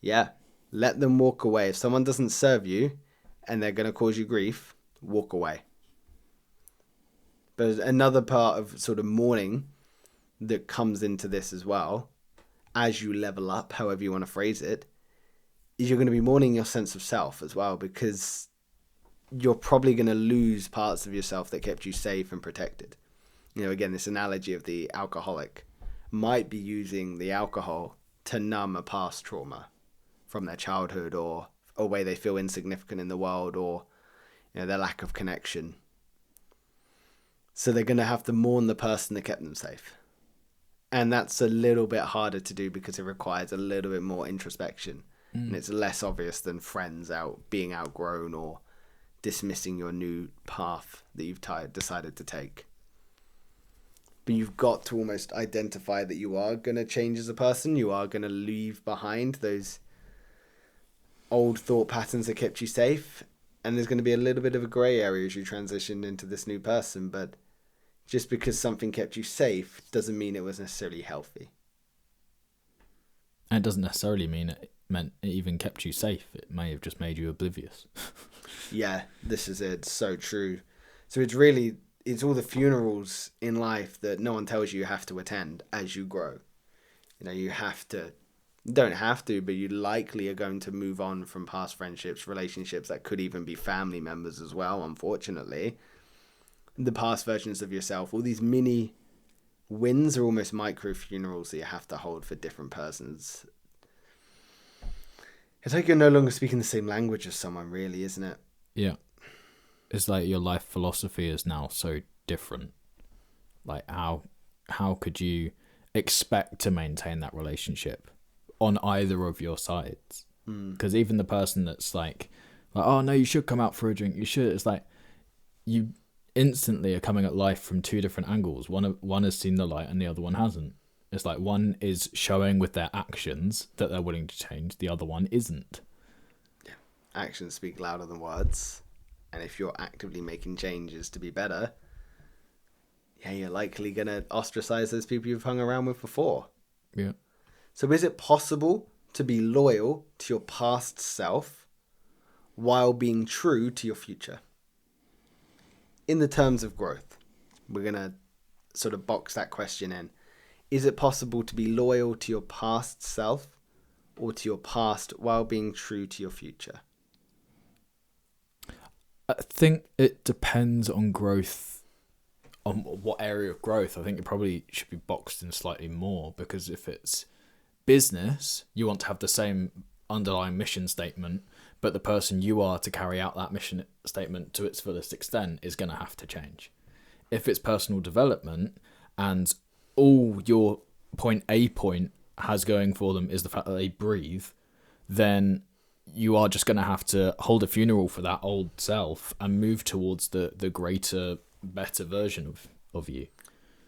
Yeah. Let them walk away. If someone doesn't serve you and they're going to cause you grief, walk away. But another part of sort of mourning that comes into this as well, as you level up, however you want to phrase it, is you're going to be mourning your sense of self as well, because you're probably going to lose parts of yourself that kept you safe and protected. Again, this analogy of the alcoholic might be using the alcohol to numb a past trauma from their childhood or a way they feel insignificant in the world or their lack of connection. So they're going to have to mourn the person that kept them safe. And that's a little bit harder to do because it requires a little bit more introspection. And it's less obvious than friends being outgrown or dismissing your new path that you've decided to take. But you've got to almost identify that you are going to change as a person. You are going to leave behind those old thought patterns that kept you safe. And there's going to be a little bit of a grey area as you transition into this new person. But just because something kept you safe doesn't mean it was necessarily healthy. And it doesn't necessarily mean it meant it even kept you safe. It may have just made you oblivious. Yeah, this is it. It's so true. So it's all the funerals in life that no one tells you have to attend as you grow. You don't have to, but you likely are going to move on from past friendships, relationships that could even be family members as well, unfortunately. The past versions of yourself, all these mini wins are almost micro funerals that you have to hold for different persons. It's like you're no longer speaking the same language as someone, really, isn't it? Yeah. It's like your life philosophy is now so different. Like how could you expect to maintain that relationship on either of your sides? Because even the person that's like, oh no, you should come out for a drink, you should, it's like you instantly are coming at life from two different angles. One has seen the light and the other one hasn't. It's like one is showing with their actions that they're willing to change, the other one isn't. Yeah. Actions speak louder than words. And if you're actively making changes to be better, you're likely going to ostracize those people you've hung around with before. Yeah. So is it possible to be loyal to your past self while being true to your future? In the terms of growth, we're going to sort of box that question in. Is it possible to be loyal to your past self or to your past while being true to your future? I think it depends on growth, on what area of growth. I think it probably should be boxed in slightly more, because if it's business, you want to have the same underlying mission statement, but the person you are to carry out that mission statement to its fullest extent is going to have to change. If it's personal development and all your point has going for them is the fact that they breathe, then you are just going to have to hold a funeral for that old self and move towards the greater, better version of you.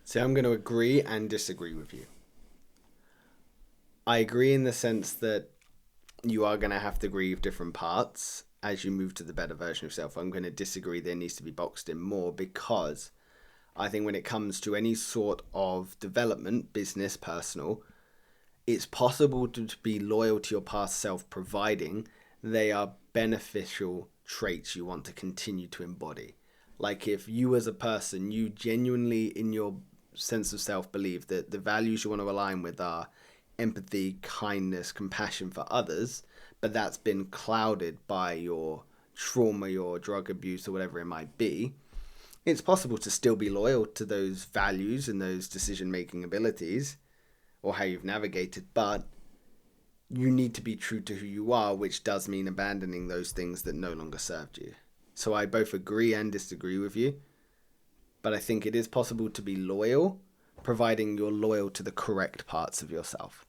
So I'm going to agree and disagree with you. I agree in the sense that you are going to have to grieve different parts as you move to the better version of yourself. I'm going to disagree there needs to be boxed in more, because I think when it comes to any sort of development, business, personal, it's possible to be loyal to your past self, providing they are beneficial traits you want to continue to embody. Like if you as a person, you genuinely in your sense of self believe that the values you want to align with are empathy, kindness, compassion for others, but that's been clouded by your trauma, your drug abuse, or whatever it might be, it's possible to still be loyal to those values and those decision-making abilities or how you've navigated, but you need to be true to who you are, which does mean abandoning those things that no longer served you. So I both agree and disagree with you, but I think it is possible to be loyal, providing you're loyal to the correct parts of yourself.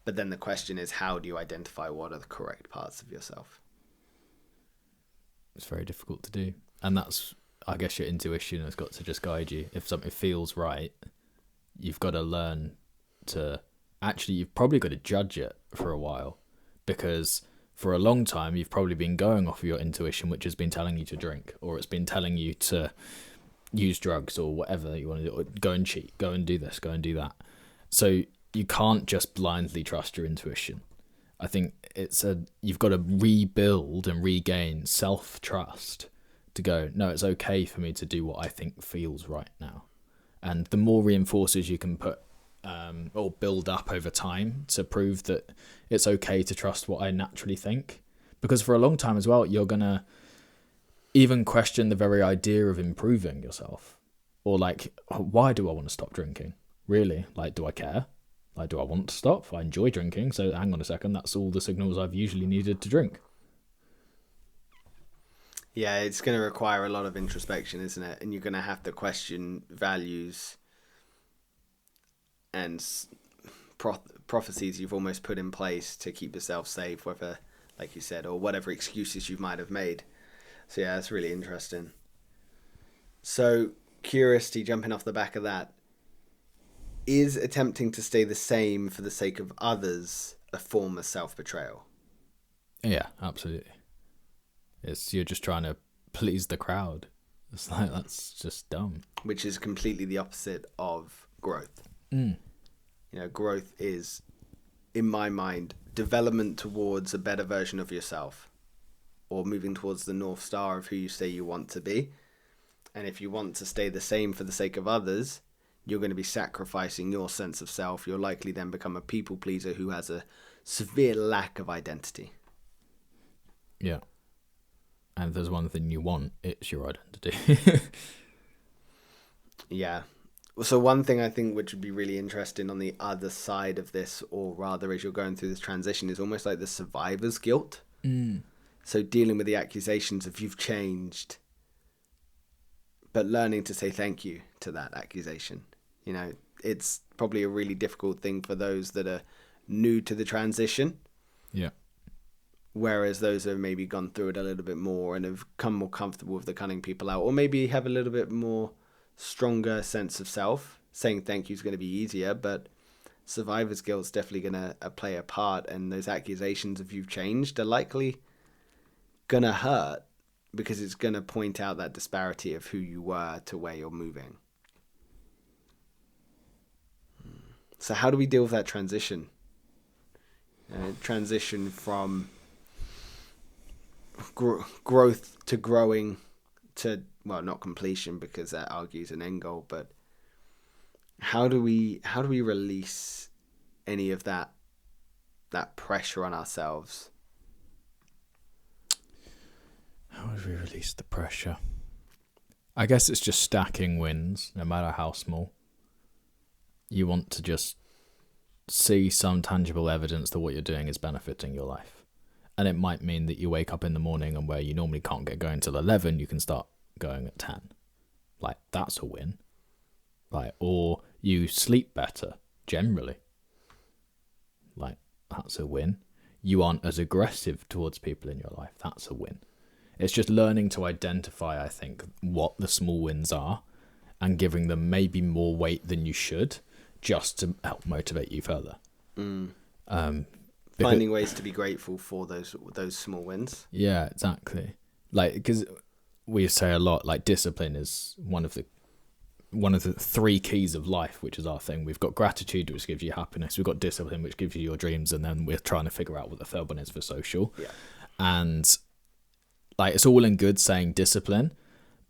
But then the question is, how do you identify what are the correct parts of yourself? It's very difficult to do. And that's, I guess, your intuition has got to just guide you. If something feels right, you've got to learn to... Actually, you've probably got to judge it for a while, because for a long time, you've probably been going off of your intuition, which has been telling you to drink, or it's been telling you to use drugs or whatever you want to do, or go and cheat, go and do this, go and do that. So you can't just blindly trust your intuition. I think you've got to rebuild and regain self-trust to go, no, it's okay for me to do what I think feels right now. And the more reinforcers you can put or build up over time to prove that it's okay to trust what I naturally think. Because for a long time as well, you're going to even question the very idea of improving yourself. Or like, why do I want to stop drinking? Really? Like, do I care? Like, do I want to stop? I enjoy drinking, so hang on a second, that's all the signals I've usually needed to drink. Yeah, it's going to require a lot of introspection, isn't it? And you're going to have to question values and prophecies you've almost put in place to keep yourself safe, whether, like you said, or whatever excuses you might have made. So yeah, that's really interesting. So, curiosity, jumping off the back of that, is attempting to stay the same for the sake of others a form of self-betrayal? Yeah, absolutely. You're just trying to please the crowd. It's like, that's just dumb. Which is completely the opposite of growth. Growth is, in my mind, development towards a better version of yourself, or moving towards the North Star of who you say you want to be. And if you want to stay the same for the sake of others, you're going to be sacrificing your sense of self. You'll likely then become a people pleaser who has a severe lack of identity. Yeah. And if there's one thing you want, it's your identity. Yeah. So one thing I think which would be really interesting on the other side of this, or rather as you're going through this transition, is almost like the survivor's guilt. So dealing with the accusations of you've changed, but learning to say thank you to that accusation. It's probably a really difficult thing for those that are new to the transition. Yeah. Whereas those who have maybe gone through it a little bit more and have come more comfortable with the cutting people out, or maybe have a little bit more stronger sense of self, saying thank you is going to be easier, but survivor's guilt is definitely going to play a part, and those accusations of you've changed are likely going to hurt, because it's going to point out that disparity of who you were to where you're moving. So how do we deal with that transition? Transition from growth to growing to, well, not completion, because that argues an end goal, but How do we release any of that pressure on ourselves? How would we release the pressure? I guess it's just stacking wins, no matter how small. You want to just see some tangible evidence that what you're doing is benefiting your life. And it might mean that you wake up in the morning and where you normally can't get going till 11, you can start going at 10. Like, that's a win. Like, or you sleep better, generally. Like, that's a win. You aren't as aggressive towards people in your life. That's a win. It's just learning to identify, I think, what the small wins are and giving them maybe more weight than you should just to help motivate you further. Finding ways to be grateful for those small wins. Yeah, exactly. Like, because we say a lot, like, discipline is one of the 3 keys of life, which is our thing. We've got gratitude, which gives you happiness. We've got discipline, which gives you your dreams. And then we're trying to figure out what the third one is for social. Yeah. And like, it's all in good saying discipline,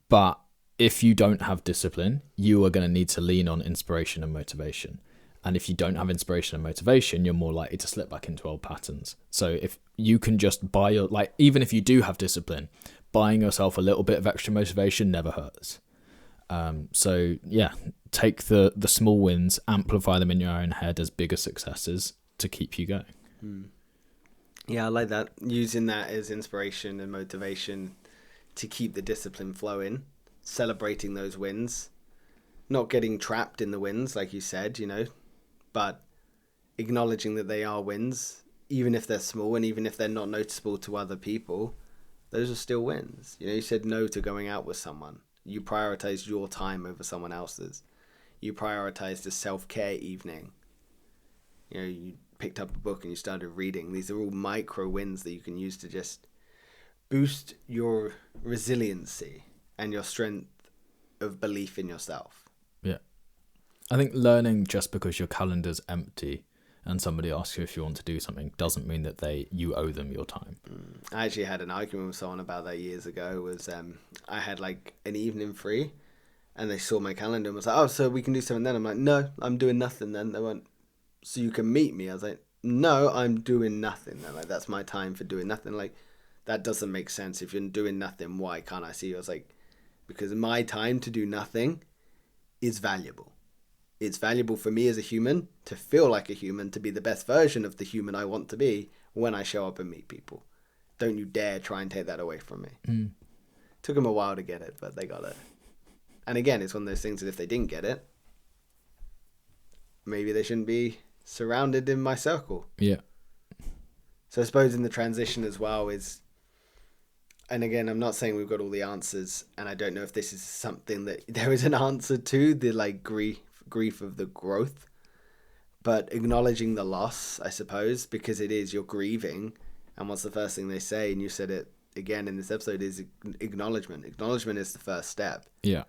but if you don't have discipline, you are going to need to lean on inspiration and motivation. And if you don't have inspiration and motivation, you're more likely to slip back into old patterns. So if you can just buy your, like, even if you do have discipline, buying yourself a little bit of extra motivation never hurts. So yeah, take the small wins, amplify them in your own head as bigger successes to keep you going. Yeah, I like that. Using that as inspiration and motivation to keep the discipline flowing, celebrating those wins, not getting trapped in the wins, like you said, but acknowledging that they are wins, even if they're small and even if they're not noticeable to other people, those are still wins. You said no to going out with someone. You prioritized your time over someone else's. You prioritized a self-care evening. You picked up a book and you started reading. These are all micro wins that you can use to just boost your resiliency and your strength of belief in yourself. Yeah. I think learning just because your calendar's empty and somebody asks you if you want to do something doesn't mean that you owe them your time. I actually had an argument with someone about that years ago. I had like an evening free and they saw my calendar and was like, oh, so we can do something then. I'm like, no, I'm doing nothing then. They went, so you can meet me. I was like, no, I'm doing nothing. They're like, that's my time for doing nothing. Like, that doesn't make sense. If you're doing nothing, why can't I see you? I was like, because my time to do nothing is valuable. It's valuable for me as a human to feel like a human, to be the best version of the human I want to be when I show up and meet people. Don't you dare try and take that away from me. Took them a while to get it, but they got it. And again, it's one of those things that if they didn't get it, maybe they shouldn't be surrounded in my circle. Yeah. So I suppose in the transition as well is, and again, I'm not saying we've got all the answers, and I don't know if this is something that there is an answer to, the like grief of the growth, but acknowledging the loss, I suppose, because it is, you're grieving. And what's the first thing they say, and you said it again in this episode, is acknowledgement. Acknowledgement is the first step. Yeah.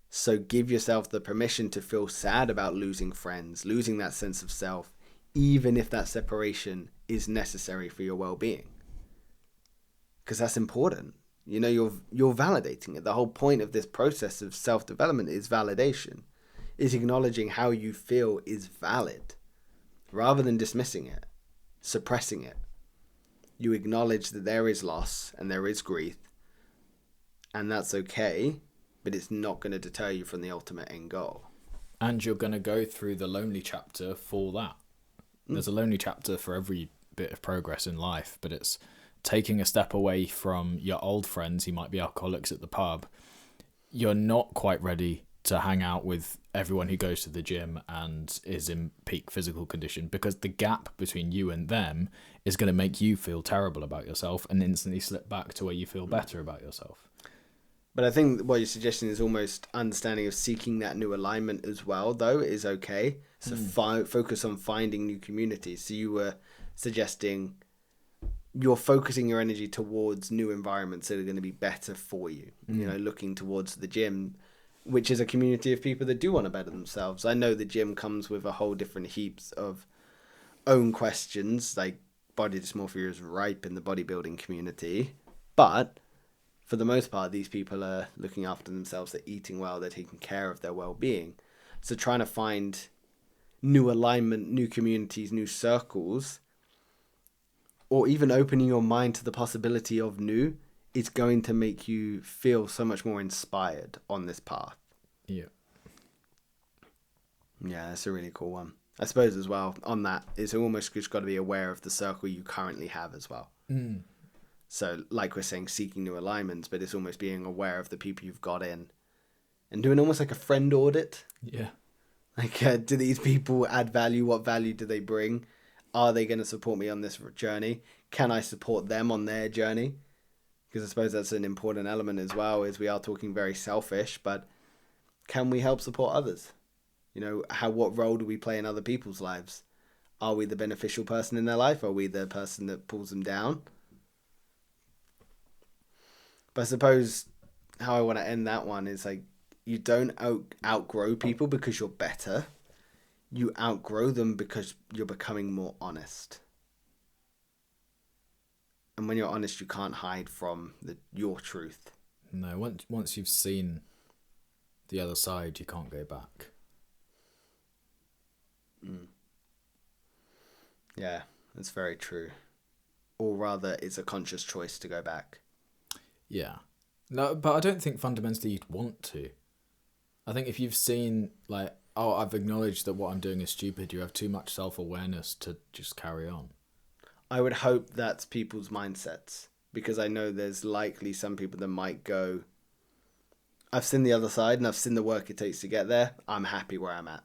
So give yourself the permission to feel sad about losing friends, losing that sense of self, even if that separation is necessary for your well-being. Because that's important. You're validating it. The whole point of this process of self-development is validation. Is acknowledging how you feel is valid, rather than dismissing it, suppressing it. You acknowledge that there is loss and there is grief, and that's okay, but it's not going to deter you from the ultimate end goal. And you're going to go through the lonely chapter for that. There's a lonely chapter for every bit of progress in life, but it's taking a step away from your old friends who might be alcoholics at the pub. You're not quite ready to hang out with everyone who goes to the gym and is in peak physical condition, because the gap between you and them is going to make you feel terrible about yourself and instantly slip back to where you feel better about yourself. But I think what you're suggesting is almost understanding of seeking that new alignment as well, though, is okay. So focus on finding new communities. So you were suggesting you're focusing your energy towards new environments that are going to be better for you. Looking towards the gym, which is a community of people that do want to better themselves. I know the gym comes with a whole different heaps of own questions, like body dysmorphia is ripe in the bodybuilding community, but for the most part, these people are looking after themselves, they're eating well, they're taking care of their well-being. So trying to find new alignment, new communities, new circles, or even opening your mind to the possibility of new, is going to make you feel so much more inspired on this path. Yeah. Yeah, that's a really cool one. I suppose as well, on that, it's almost just got to be aware of the circle you currently have as well. Mm. So, like we're saying, seeking new alignments, but it's almost being aware of the people you've got in and doing almost like a friend audit. Yeah. Like, do these people add value? What value do they bring? Are they going to support me on this journey? Can I support them on their journey? Because I suppose that's an important element as well, is we are talking very selfish, but can we help support others? You know, what role do we play in other people's lives? Are we the beneficial person in their life? Are we the person that pulls them down? But I suppose how I want to end that one is like, you don't outgrow people because you're better. You outgrow them because you're becoming more honest. And when you're honest, you can't hide from your truth. No, once you've seen the other side, you can't go back. Yeah, that's very true. Or rather, it's a conscious choice to go back. Yeah. No, but I don't think fundamentally you'd want to. I think if you've seen, like, oh, I've acknowledged that what I'm doing is stupid, you have too much self-awareness to just carry on. I would hope that's people's mindsets, because I know there's likely some people that might go, I've seen the other side and I've seen the work it takes to get there. I'm happy where I'm at.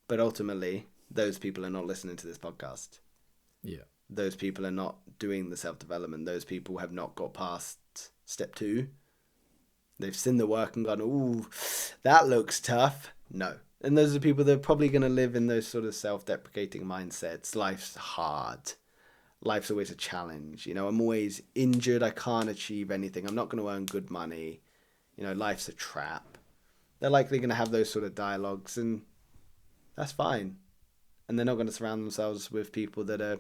But ultimately, those people are not listening to this podcast. Yeah. Those people are not doing the self-development. Those people have not got past step 2. They've seen the work and gone, ooh, that looks tough. No. And those are the people that are probably going to live in those sort of self-deprecating mindsets. Life's hard. Life's always a challenge. You know, I'm always injured. I can't achieve anything. I'm not going to earn good money. You know, life's a trap. They're likely going to have those sort of dialogues, and that's fine. And they're not going to surround themselves with people that are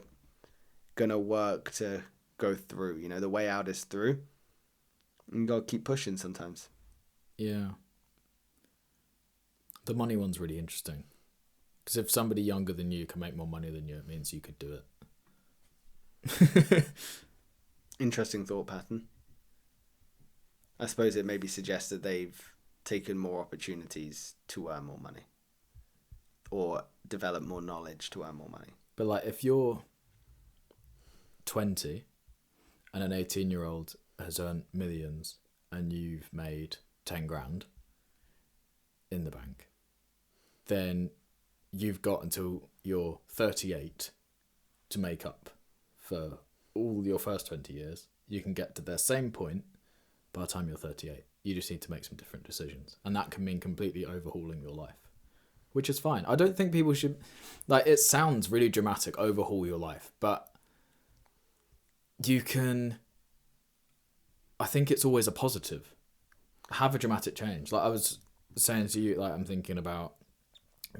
going to work to go through. You know, the way out is through. And you got to keep pushing sometimes. Yeah. The money one's really interesting. Because if somebody younger than you can make more money than you, it means you could do it. Interesting thought pattern. I suppose it maybe suggests that they've taken more opportunities to earn more money. Or develop more knowledge to earn more money. But like, if you're 20 and an 18-year-old has earned millions and you've made 10 grand in the bank, then you've got until you're 38 to make up for all your first 20 years. You can get to their same point by the time you're 38. You just need to make some different decisions. And that can mean completely overhauling your life, which is fine. I don't think people should, like, it sounds really dramatic, overhaul your life, but you can, I think it's always a positive. Have a dramatic change. Like I was saying to you, like, I'm thinking about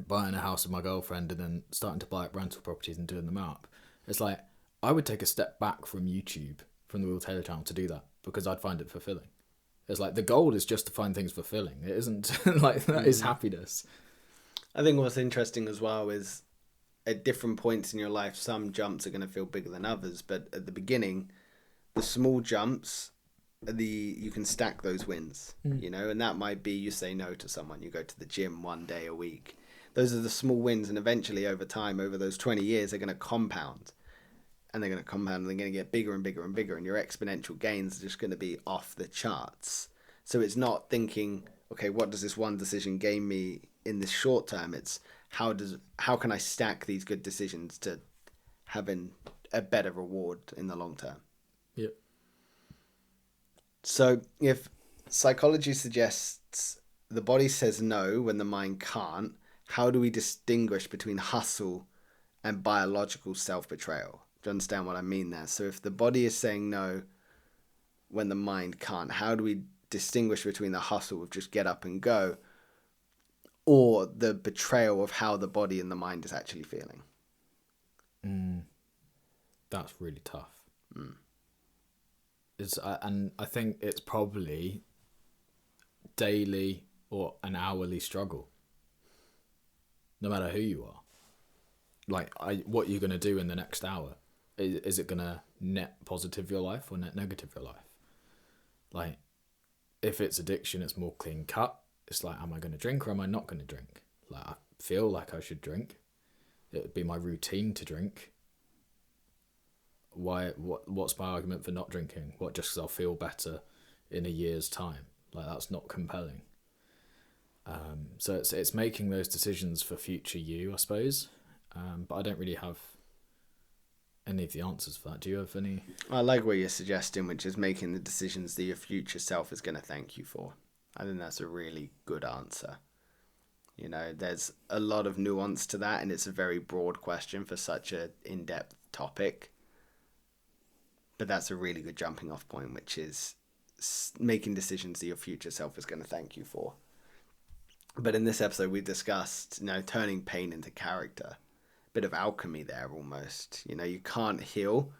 buying a house with my girlfriend and then starting to buy up rental properties and doing them up. It's like, I would take a step back from YouTube, from the Will Taylor channel, to do that, because I'd find it fulfilling. It's like, the goal is just to find things fulfilling. It isn't like, that is happiness. I think what's interesting as well is at different points in your life, some jumps are going to feel bigger than others. But at the beginning, the small jumps, you can stack those wins, you know, and that might be you say no to someone, you go to the gym 1 day a week. Those are the small wins, and eventually over time, over those 20 years, they're going to compound. And they're going to compound, and they're going to get bigger and bigger and bigger, and your exponential gains are just going to be off the charts. So it's not thinking, okay, what does this one decision gain me in this short term? It's how can I stack these good decisions to having a better reward in the long term? Yep. So if psychology suggests the body says no when the mind can't, how do we distinguish between hustle and biological self-betrayal? Do you understand what I mean there? So if the body is saying no when the mind can't, how do we distinguish between the hustle of just get up and go or the betrayal of how the body and the mind is actually feeling? That's really tough. And I think it's probably daily or an hourly struggle. no matter who you are. Like, what you're going to do in the next hour. Is it going to net positive your life or net negative your life? Like, if it's addiction, it's more clean cut. It's like, am I going to drink or am I not going to drink? Like, I feel like I should drink. It would be my routine to drink. What's my argument for not drinking? What, just because I'll feel better in a year's time? Like, that's not compelling. So it's making those decisions for future you, I suppose. But I don't really have any of the answers for that. Do you have any? I like what you're suggesting, which is making the decisions that your future self is going to thank you for. I think that's a really good answer. You know, there's a lot of nuance to that, and it's a very broad question for such an in-depth topic. But that's a really good jumping off point, which is making decisions that your future self is going to thank you for. But in this episode, we discussed, turning pain into character. Bit of alchemy there almost. You can't heal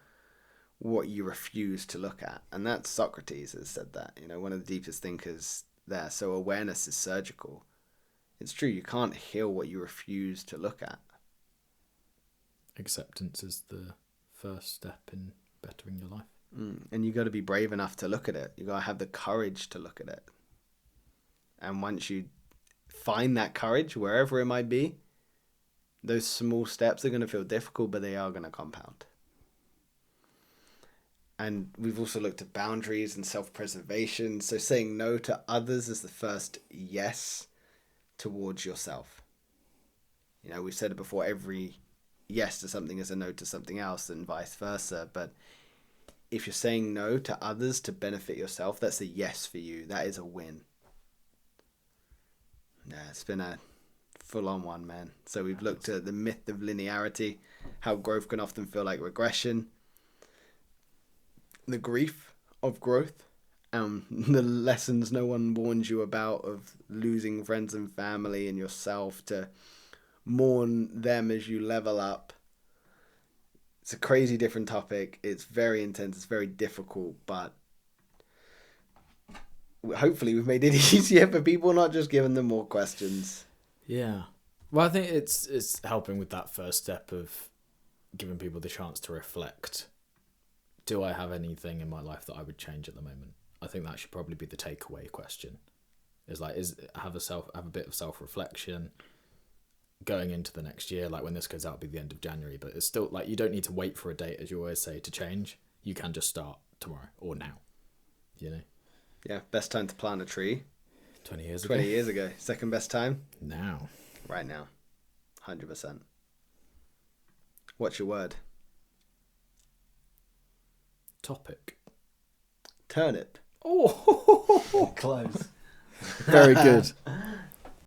what you refuse to look at. And that's Socrates has said that, one of the deepest thinkers there. So awareness is surgical. It's true, you can't heal what you refuse to look at. Acceptance is the first step in bettering your life. And you got to be brave enough to look at it. You got to have the courage to look at it. And once you find that courage, wherever it might be, those small steps are going to feel difficult, but they are going to compound. And we've also looked at boundaries and self-preservation. So saying no to others is the first yes towards yourself. We've said it before, every yes to something is a no to something else, and vice versa. But if you're saying no to others to benefit yourself, that's a yes for you. That is a win. Yeah, it's been a full-on one, man. So we've looked at the myth of linearity, how growth can often feel like regression, the grief of growth, the lessons no one warns you about of losing friends and family and yourself, to mourn them as you level up. It's a crazy different topic. It's very intense. It's very difficult, but hopefully we've made it easier for people, not just giving them more questions. Yeah. Well, I think it's helping with that first step of giving people the chance to reflect. Do I have anything in my life that I would change at the moment? I think that should probably be the takeaway question. Have a bit of self-reflection going into the next year. Like, when this goes out, it'll be the end of January, but it's still like, you don't need to wait for a date, as you always say, to change. You can just start tomorrow or now. Yeah, best time to plant a tree. 20 years ago. 20 years ago. Second best time? Now. Right now. 100%. What's your word? Topic. Turnip. Oh, close. Very good.